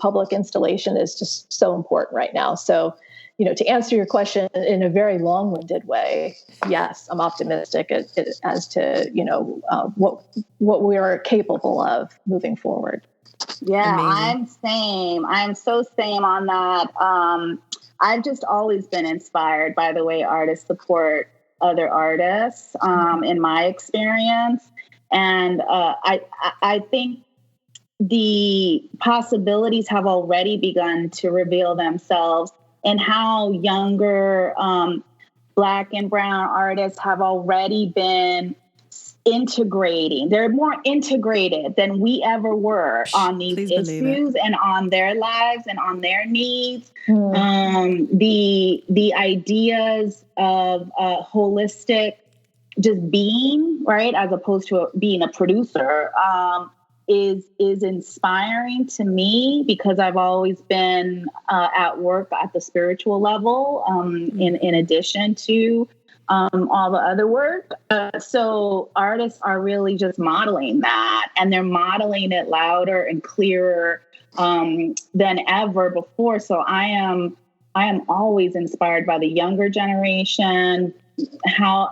public installation is just so important right now. So, to answer your question in a very long-winded way, yes, I'm optimistic as to, what we are capable of moving forward. Yeah, Amazing. I'm so same on that. I've just always been inspired by the way artists support other artists, in my experience. And I think the possibilities have already begun to reveal themselves and how younger Black and brown artists have already been integrating. They're more integrated than we ever were on these issues and on their lives and on their needs. The ideas of holistic just being, right, as opposed to being a producer, is inspiring to me because I've always been at work at the spiritual level, in addition to all the other work. So artists are really just modeling that, and they're modeling it louder and clearer than ever before. So I am always inspired by the younger generation, how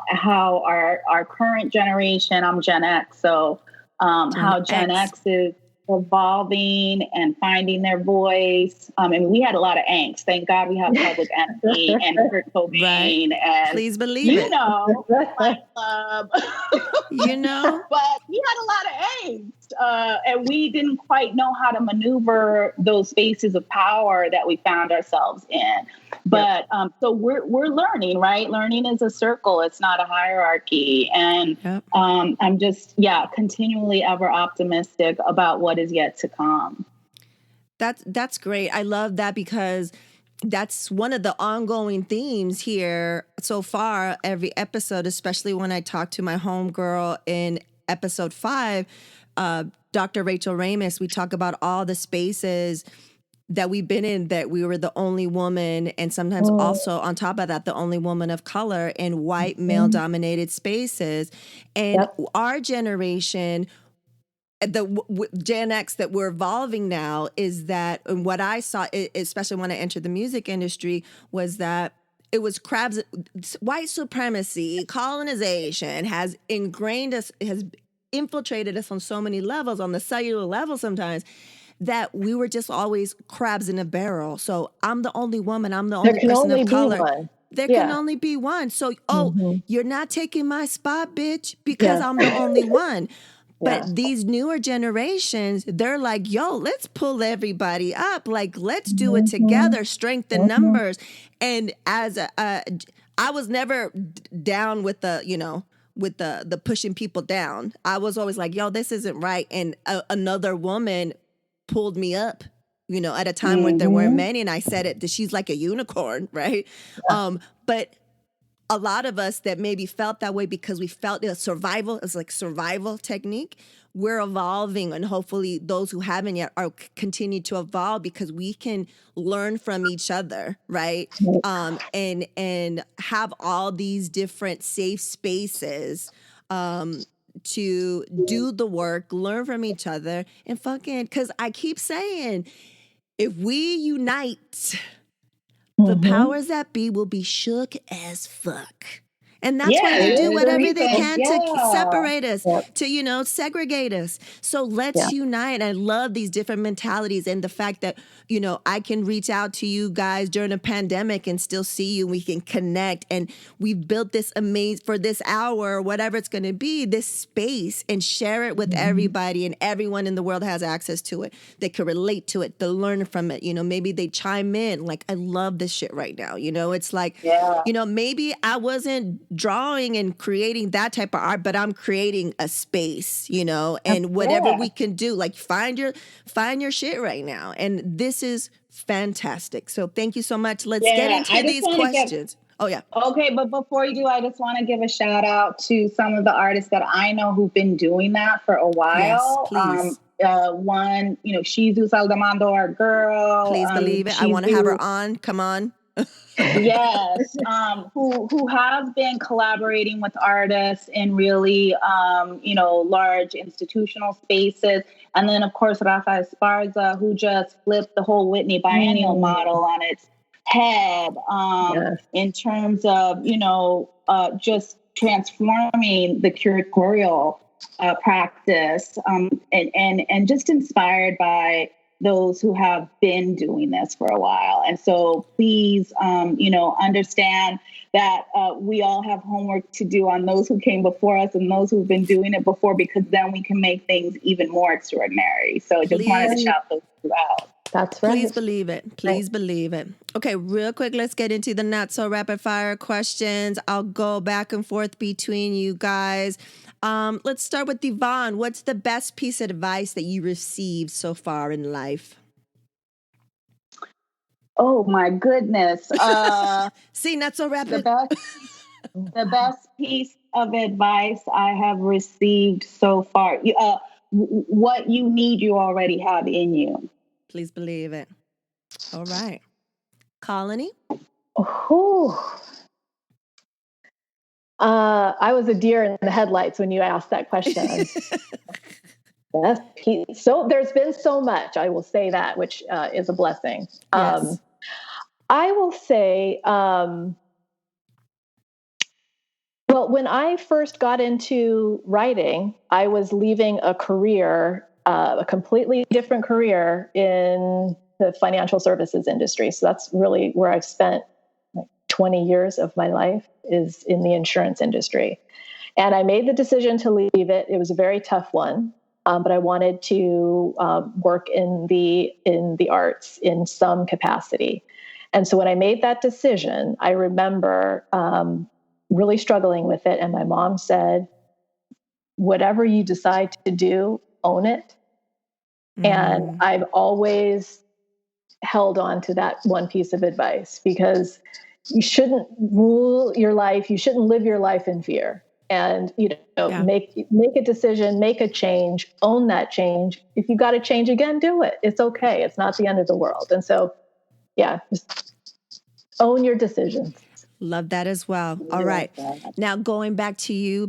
our current generation, I'm Gen X, so how Gen X is evolving and finding their voice. We had a lot of angst. Thank God we have Public Enemy and Kurt Cobain. Right. And please believe it. Fight Club. But we had a lot of angst, and we didn't quite know how to maneuver those spaces of power that we found ourselves in. But so we're learning, right? Learning is a circle. It's not a hierarchy. And I'm just, continually ever optimistic about what is yet to come. That's great. I love that because that's one of the ongoing themes here so far, every episode, especially when I talk to my homegirl in episode 5, Dr. Rachel Ramis. We talk about all the spaces that we've been in, that we were the only woman, and sometimes also on top of that, the only woman of color in white male-dominated spaces. And our generation, the Gen X that we're evolving now, is that, and what I saw, especially when I entered the music industry, was that it was white supremacy, colonization has ingrained us, has infiltrated us on so many levels, on the cellular level sometimes, that we were just always crabs in a barrel. So I'm the only woman, I'm the only person of color. There can only be one. So, you're not taking my spot, bitch, because I'm the only one. But these newer generations, they're like, yo, let's pull everybody up. Like, let's do it together, strengthen numbers. And as I was never down with the, with the pushing people down. I was always like, yo, this isn't right. And another woman pulled me up, at a time when there weren't many. And I said it, that she's like a unicorn, right? Yeah. But a lot of us that maybe felt that way because we felt it's like survival technique. We're evolving, and hopefully those who haven't yet are continue to evolve because we can learn from each other, right? And have all these different safe spaces to do the work, learn from each other, and because I keep saying, if we unite, the powers that be will be shook as fuck. And that's why they do whatever they can to separate us, to, segregate us. So let's unite. I love these different mentalities and the fact that, I can reach out to you guys during a pandemic and still see you. We can connect. And we've built this for this hour or whatever it's going to be, this space, and share it with everybody. And everyone in the world has access to it. They can relate to it. They learn from it. Maybe they chime in. Like, I love this shit right now. It's like, maybe I wasn't drawing and creating that type of art, but I'm creating a space, and whatever we can do, like find your shit right now. And this is fantastic. So thank you so much. Let's get into these questions. Okay, but before you do, I just want to give a shout out to some of the artists that I know who've been doing that for a while. Yes, please. One, Shizu Saldamando, our girl. Please believe it. I want to have her on. Come on. Yes, who has been collaborating with artists in really, large institutional spaces. And then, of course, Rafa Esparza, who just flipped the whole Whitney Biennial model on its head in terms of, just transforming the curatorial practice and just inspired by those who have been doing this for a while. And so please, understand that we all have homework to do on those who came before us and those who've been doing it before, because then we can make things even more extraordinary. So just wanted to shout those two out. That's right. Please believe it. Please believe it. Okay, real quick, let's get into the not so rapid fire questions. I'll go back and forth between you guys. Let's start with Evonne. What's the best piece of advice that you received so far in life? Oh my goodness. See, not so rapid. The best piece of advice I have received so far. What you need, you already have in you. Please believe it. All right. Colony? I was a deer in the headlights when you asked that question. So there's been so much, I will say that, which is a blessing. Yes. I will say, well, when I first got into writing, I was leaving a career, a completely different career in the financial services industry. So that's really where I've spent 20 years of my life, is in the insurance industry. And I made the decision to leave it. It was a very tough one, but I wanted to work in the arts in some capacity. And so when I made that decision, I remember really struggling with it. And my mom said, whatever you decide to do, own it. And I've always held on to that one piece of advice, because you shouldn't rule your life. You shouldn't live your life in fear. And, make a decision, make a change, own that change. If you got to change again, do it. It's okay. It's not the end of the world. And so, just own your decisions. Love that as well. All right. Now going back to you,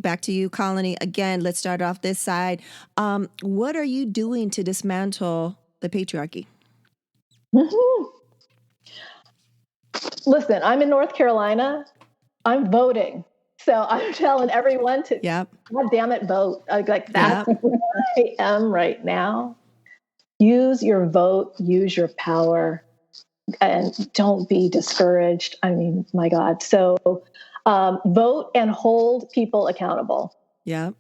Colony. Again, let's start off this side. What are you doing to dismantle the patriarchy? Listen, I'm in North Carolina. I'm voting. So I'm telling everyone to, God damn it, vote. Like that's where I am right now. Use your vote, use your power, and don't be discouraged. I mean, my God. So vote and hold people accountable. Yeah.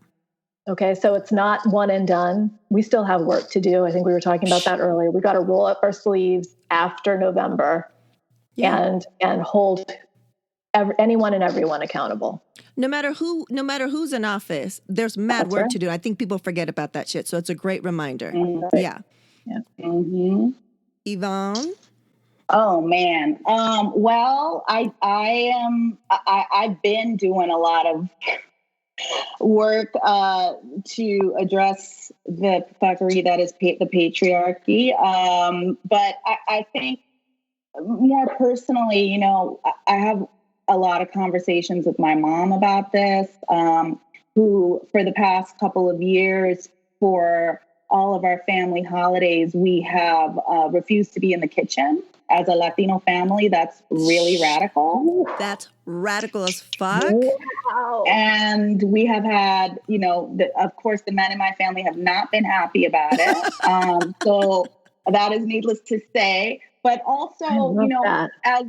Okay, so it's not one and done. We still have work to do. I think we were talking about that earlier. We got to roll up our sleeves after November and hold anyone and everyone accountable. No matter who's in office, there's mad That's work right. to do. I think people forget about that shit. So it's a great reminder. Mm-hmm. Yeah. Mm-hmm. Evonne? Oh man. Well, I've been doing a lot of work to address the fuckery that is the patriarchy. But I think more personally, you know, I have a lot of conversations with my mom about this, who for the past couple of years, for all of our family holidays, we have refused to be in the kitchen. As a Latino family, that's really radical. That's radical as fuck. Wow. And we have had, you know, of course, the men in my family have not been happy about it. So that is needless to say. But also, you know, that. as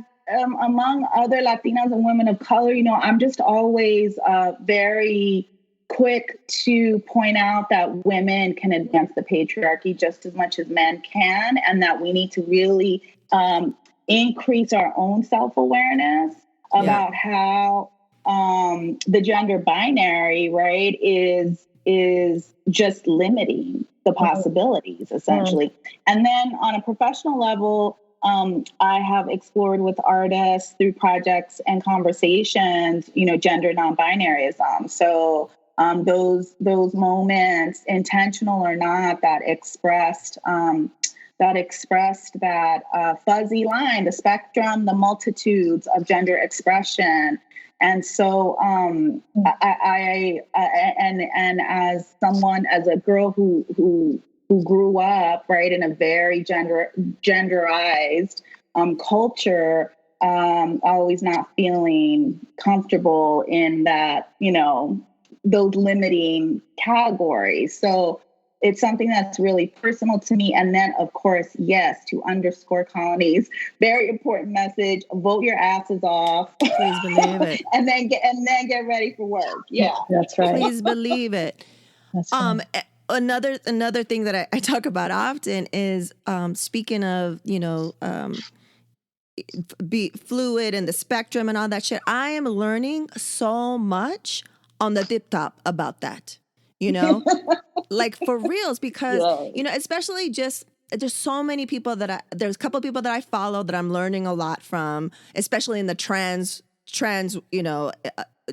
among other Latinas and women of color, you know, I'm just always very quick to point out that women can advance the patriarchy just as much as men can, and that we need to really increase our own self-awareness about how the gender binary, right, is just limiting the possibilities, essentially. And then on a professional level, I have explored with artists through projects and conversations, you know, gender non-binaryism. So those moments, intentional or not, that expressed that fuzzy line, the spectrum, the multitudes of gender expression. And so I as someone, as a girl who grew up, right, in a very genderized culture, always not feeling comfortable in that, you know, those limiting categories. So it's something that's really personal to me. And then, of course, yes, to underscore Colony's very important message: vote your asses off. Please believe it. and then get ready for work. Yeah, That's right. Please believe it. That's right. Another thing that I talk about often is speaking of, you know, be fluid and the spectrum and all that shit. I am learning so much on the tip top about that, you know, like for reals, because, you know, especially just, there's so many people there's a couple of people that I follow that I'm learning a lot from, especially in the trans, you know,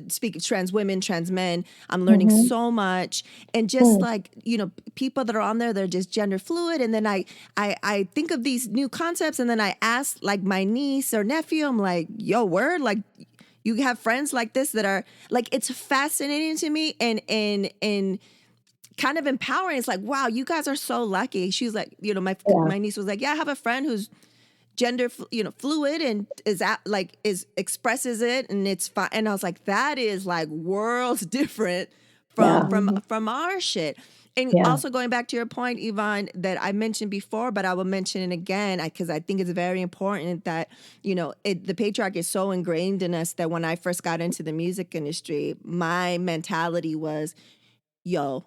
speaking trans women, trans men, I'm learning so much. And just like, you know, people that are on there, they're just gender fluid. And then I think of these new concepts, and then I ask like my niece or nephew, I'm like, yo, word, like you have friends like this that are like, it's fascinating to me and kind of empowering. It's like, wow, you guys are so lucky. She was like, you know, my niece was like, yeah, I have a friend who's gender, you know, fluid and expresses it, and it's fine. And I was like, that is like worlds different from our shit. And also going back to your point, Evonne, that I mentioned before, but I will mention it again because I think it's very important that, you know, the patriarchy is so ingrained in us that when I first got into the music industry, my mentality was, yo,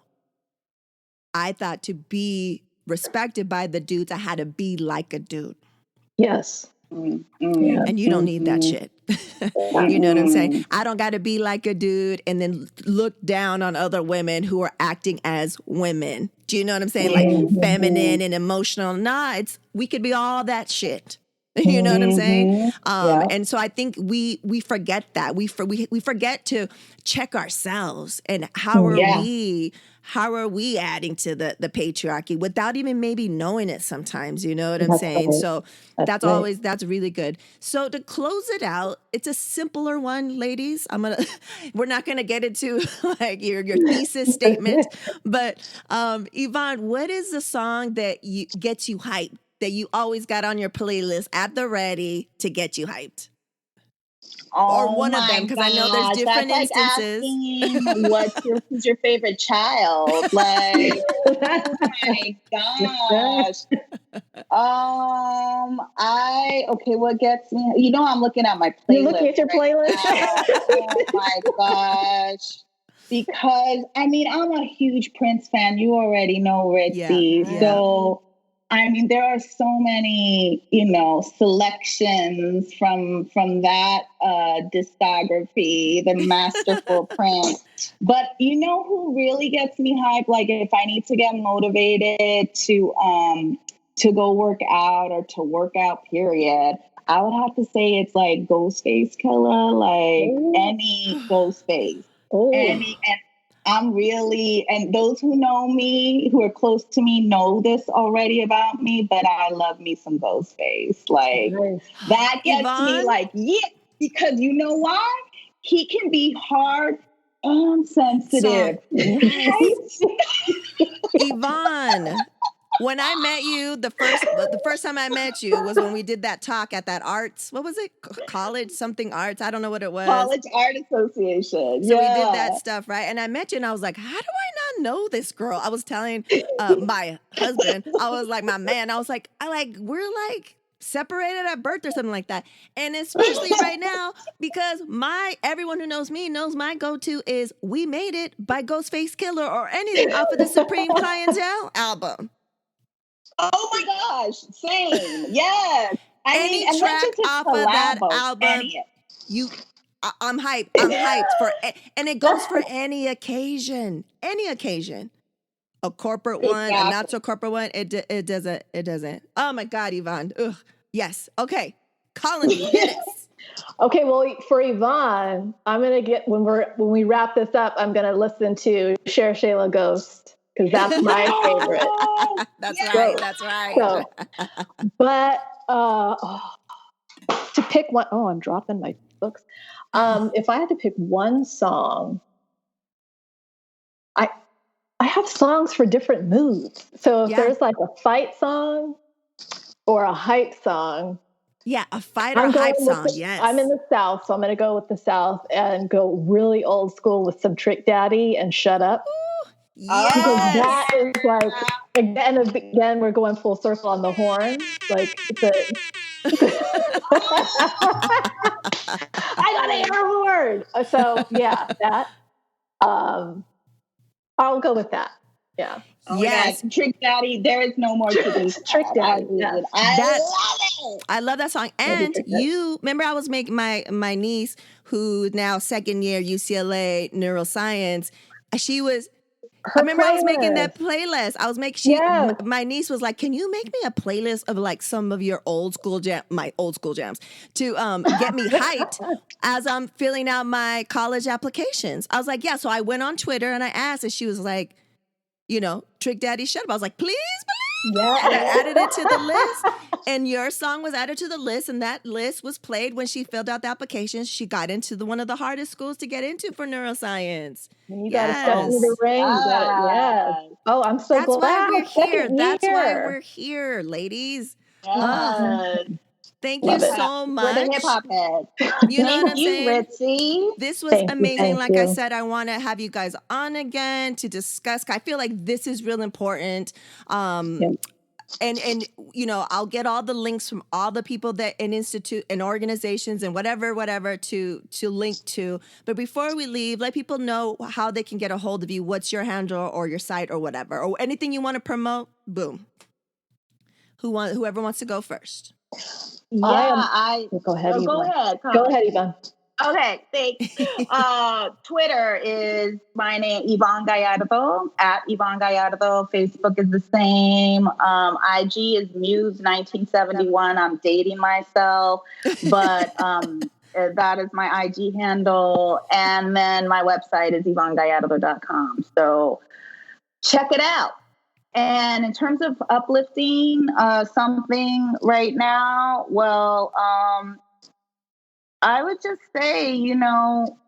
I thought to be respected by the dudes, I had to be like a dude. Yes. And you don't need that shit. You know what I'm saying? I don't got to be like a dude and then look down on other women who are acting as women. Do you know what I'm saying? Like feminine and emotional. Nah, we could be all that shit. You know what I'm saying? And so I think we forget that. We forget to check ourselves and how are we adding to the patriarchy without even maybe knowing it sometimes, you know what I'm saying? Right. So that's really good. So to close it out, it's a simpler one, ladies. We're not going to get into like your thesis statement, but Evonne, what is the song that gets you hyped, that you always got on your playlist at the ready to get you hyped? Or one of them, because I know there's different instances. Who's your favorite child? Like, oh my gosh. What gets me? You know, I'm looking at my playlist. You're looking at your playlist? Oh my gosh. Because I mean, I'm a huge Prince fan. You already know, Ritzy. Yeah. So I mean, there are so many, selections from that discography, the masterful print. But you know who really gets me hyped? Like if I need to get motivated to go work out or to work out, period, I would have to say it's like Ghostface Killer, like any Ghostface. And I'm really, and those who know me, who are close to me, know this already about me, but I love me some Ghostface. Like, that gets me like, yeah, because you know why? He can be hard and sensitive. Yes. Evonne, when I met you, the first time I met you was when we did that talk at that arts. What was it? College something arts. I don't know what it was. College Art Association. So we did that stuff, right? And I met you, and I was like, "How do I not know this girl?" I was telling my husband, I was like, my man, I was like, we're like separated at birth or something like that. And especially right now, because everyone who knows me knows my go-to is "We Made It" by Ghostface Killer or anything off of the Supreme Clientele album. Oh my gosh, same. Yes. Any track off of that album, I'm hyped. I'm hyped for, and it goes for any occasion. A corporate one, a not so corporate one. It doesn't. Oh my God, Evonne. Ugh. Yes. Okay. Colony, hit us. Okay, well, for Evonne, I'm gonna get when we wrap this up, I'm gonna listen to Cher Shayla Ghost because that's my favorite. That's right. That's right. So, but to pick one, I'm dropping my books. If I had to pick one song, I have songs for different moods. So if there's like a fight song or a hype song. Yeah, a fight or a hype song, yes. I'm in the South, so I'm going to go with the South and go really old school with some Trick Daddy and Shut Up. Ooh, yes. Because that is like, again, we're going full circle on the horn. Like, I got to hear a horn. So, yeah, that. I'll go with that. Yeah. Oh yes, Trick Daddy. There is no more to this. Trick Daddy. I love it. I love that song. And you remember, I was making my niece, who now second year UCLA neuroscience. She was. I remember I was making that playlist. I was making. My niece was like, "Can you make me a playlist of like some of your my old school jams, to get me hyped as I'm filling out my college applications?" I was like, "Yeah." So I went on Twitter and I asked, and she was like, Trick Daddy, Shut Up. I was like, "Please believe me." And I added it to the list, and your song was added to the list, and that list was played when she filled out the applications. She got into one of the hardest schools to get into for neuroscience. You got to step into the ring. Yes. Oh, I'm so glad. Why we're here. That's why we're here, ladies. Yes. Thank you so much. We're the hip hop head. You know what I'm saying? Ritzy. This was amazing. Like I said, I want to have you guys on again to discuss. I feel like this is real important. And I'll get all the links from all the people that an institute and organizations and whatever to link to. But before we leave, let people know how they can get a hold of you. What's your handle or your site or whatever, or anything you want to promote? Boom. Whoever wants to go first. Go ahead. Go ahead. Go ahead, Evonne. Okay, thanks. Twitter is my name, Evonne Gallardo, at Evonne Gallardo. Facebook is the same. IG is Muse1971. I'm dating myself, but that is my IG handle. And then my website is EvonneGallardo.com. So check it out. And in terms of uplifting something right now, well, I would just say,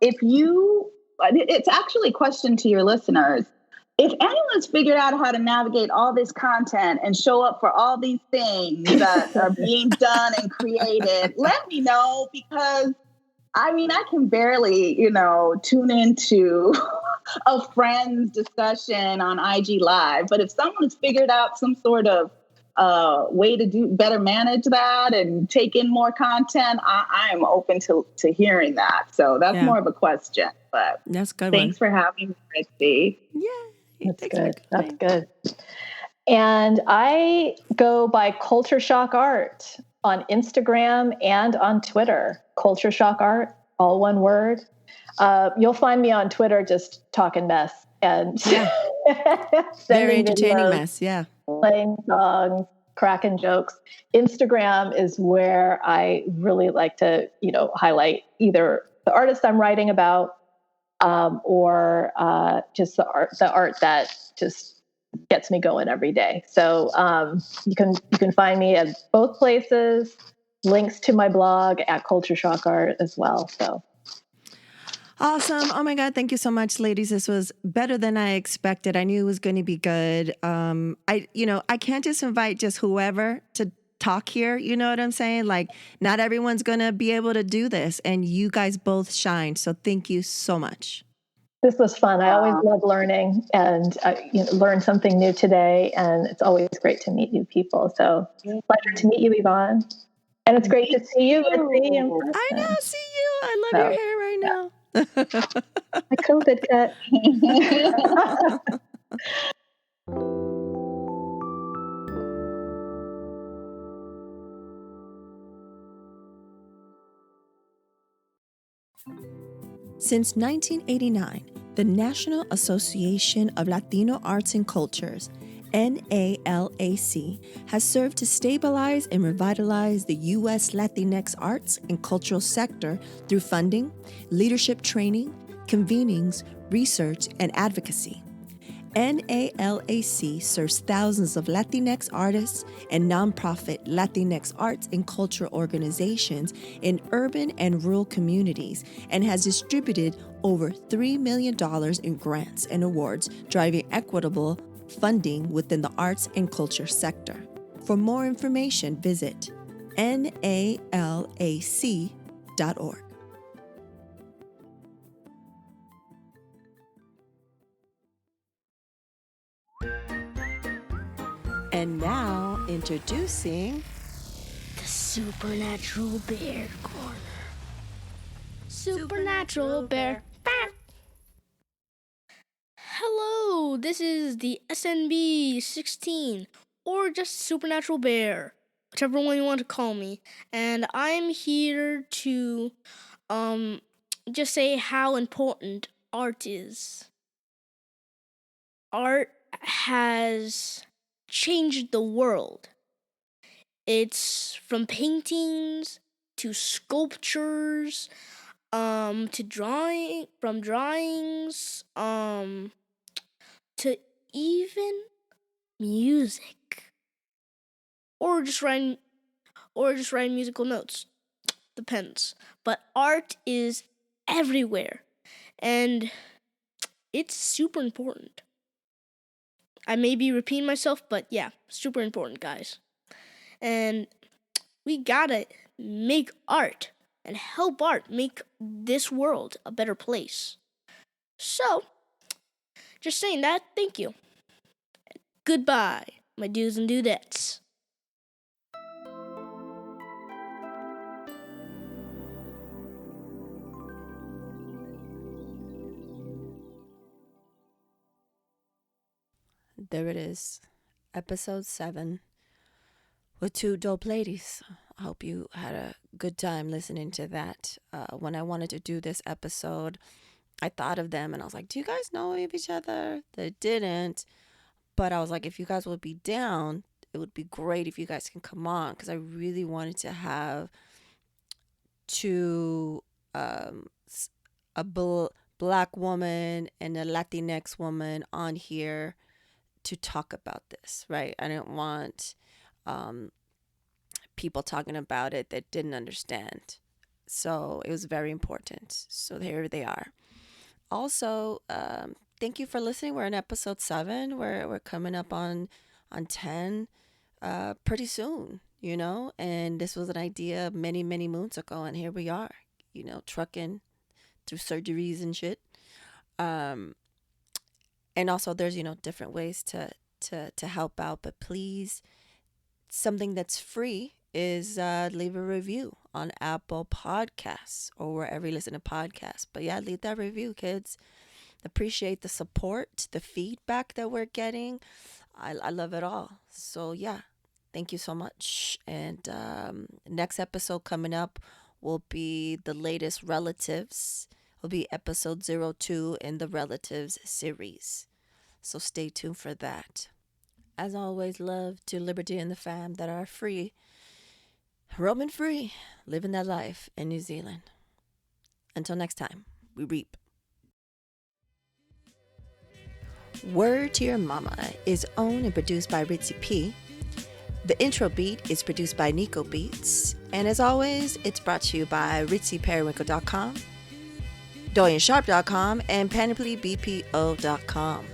it's actually a question to your listeners. If anyone's figured out how to navigate all this content and show up for all these things that are being done and created, let me know, because I can barely, tune into a friend's discussion on IG Live. But if someone's figured out some sort of way to better manage that and take in more content, I am open to hearing that. So that's more of a question. But that's good. Thanks for having me, Christy. Yeah. That's good. And I go by Culture Shock Art on Instagram and on Twitter. Culture Shock Art, all one word. You'll find me on Twitter just talking mess and Very sending entertaining videos, mess. Yeah. playing songs, cracking jokes. Instagram is where I really like to, highlight either the artist I'm writing about, or just the art that just gets me going every day. So you can find me at both places. Links to my blog at Culture Shock Art as well. So Awesome. Oh my God. Thank you so much, ladies. This was better than I expected. I knew it was going to be good. I can't just invite just whoever to talk here. You know what I'm saying? Like, not everyone's going to be able to do this, and you guys both shine. So thank you so much. this was fun. I always love learning, and learn something new today. And it's always great to meet new people. So pleasure to meet you, Evonne. And it's great to see you, Missy, in person. I know. See you. I love your hair right now. My COVID cut. Since 1989, the National Association of Latino Arts and Cultures, NALAC, has served to stabilize and revitalize the U.S. Latinx arts and cultural sector through funding, leadership training, convenings, research, and advocacy. NALAC serves thousands of Latinx artists and nonprofit Latinx arts and culture organizations in urban and rural communities and has distributed over $3 million in grants and awards, driving equitable funding within the arts and culture sector. For more information, visit nalac.org. And now, introducing the Supernatural Bear Corner. Supernatural Bear. Hello, this is the SNB 16, or just Supernatural Bear, whichever one you want to call me. And I'm here to just say how important art is. Art has changed the world. It's from paintings to sculptures, to drawings, to even music, or just writing musical notes. Depends. But art is everywhere, and it's super important. I may be repeating myself, but yeah, super important, guys. And we gotta make art and help art make this world a better place. So, just saying that, thank you. Goodbye, my do's and dudettes. There it is, episode 7 with 2 dope ladies. I hope you had a good time listening to that. When I wanted to do this episode, I thought of them and I was like, do you guys know of each other? They didn't. But I was like, if you guys would be down, it would be great if you guys can come on, because I really wanted to have 2 a black woman and a Latinx woman on here to talk about this, right? I didn't want people talking about it that didn't understand. So it was very important. So here they are. Also, thank you for listening. We're in episode 7. We're coming up on 10 pretty soon, and this was an idea many, many moons ago, and here we are, trucking through surgeries and shit. And also there's, different ways to help out, but please, something that's free is leave a review on Apple Podcasts or wherever you listen to podcasts. But yeah, leave that review, kids. Appreciate the support, the feedback that we're getting. I love it all. So yeah, thank you so much. And next episode coming up will be the latest relatives. Will be episode 02 in the relatives series. So stay tuned for that. As always, love to Liberty and the fam that are free, roaming free, living that life in New Zealand. Until next time, we reap. Word to Your Mama is owned and produced by Ritzy P. The intro beat is produced by Nico Beats. And as always, it's brought to you by RitzyPeriwinkle.com, DorianSharp.com, and PanoplyBPO.com.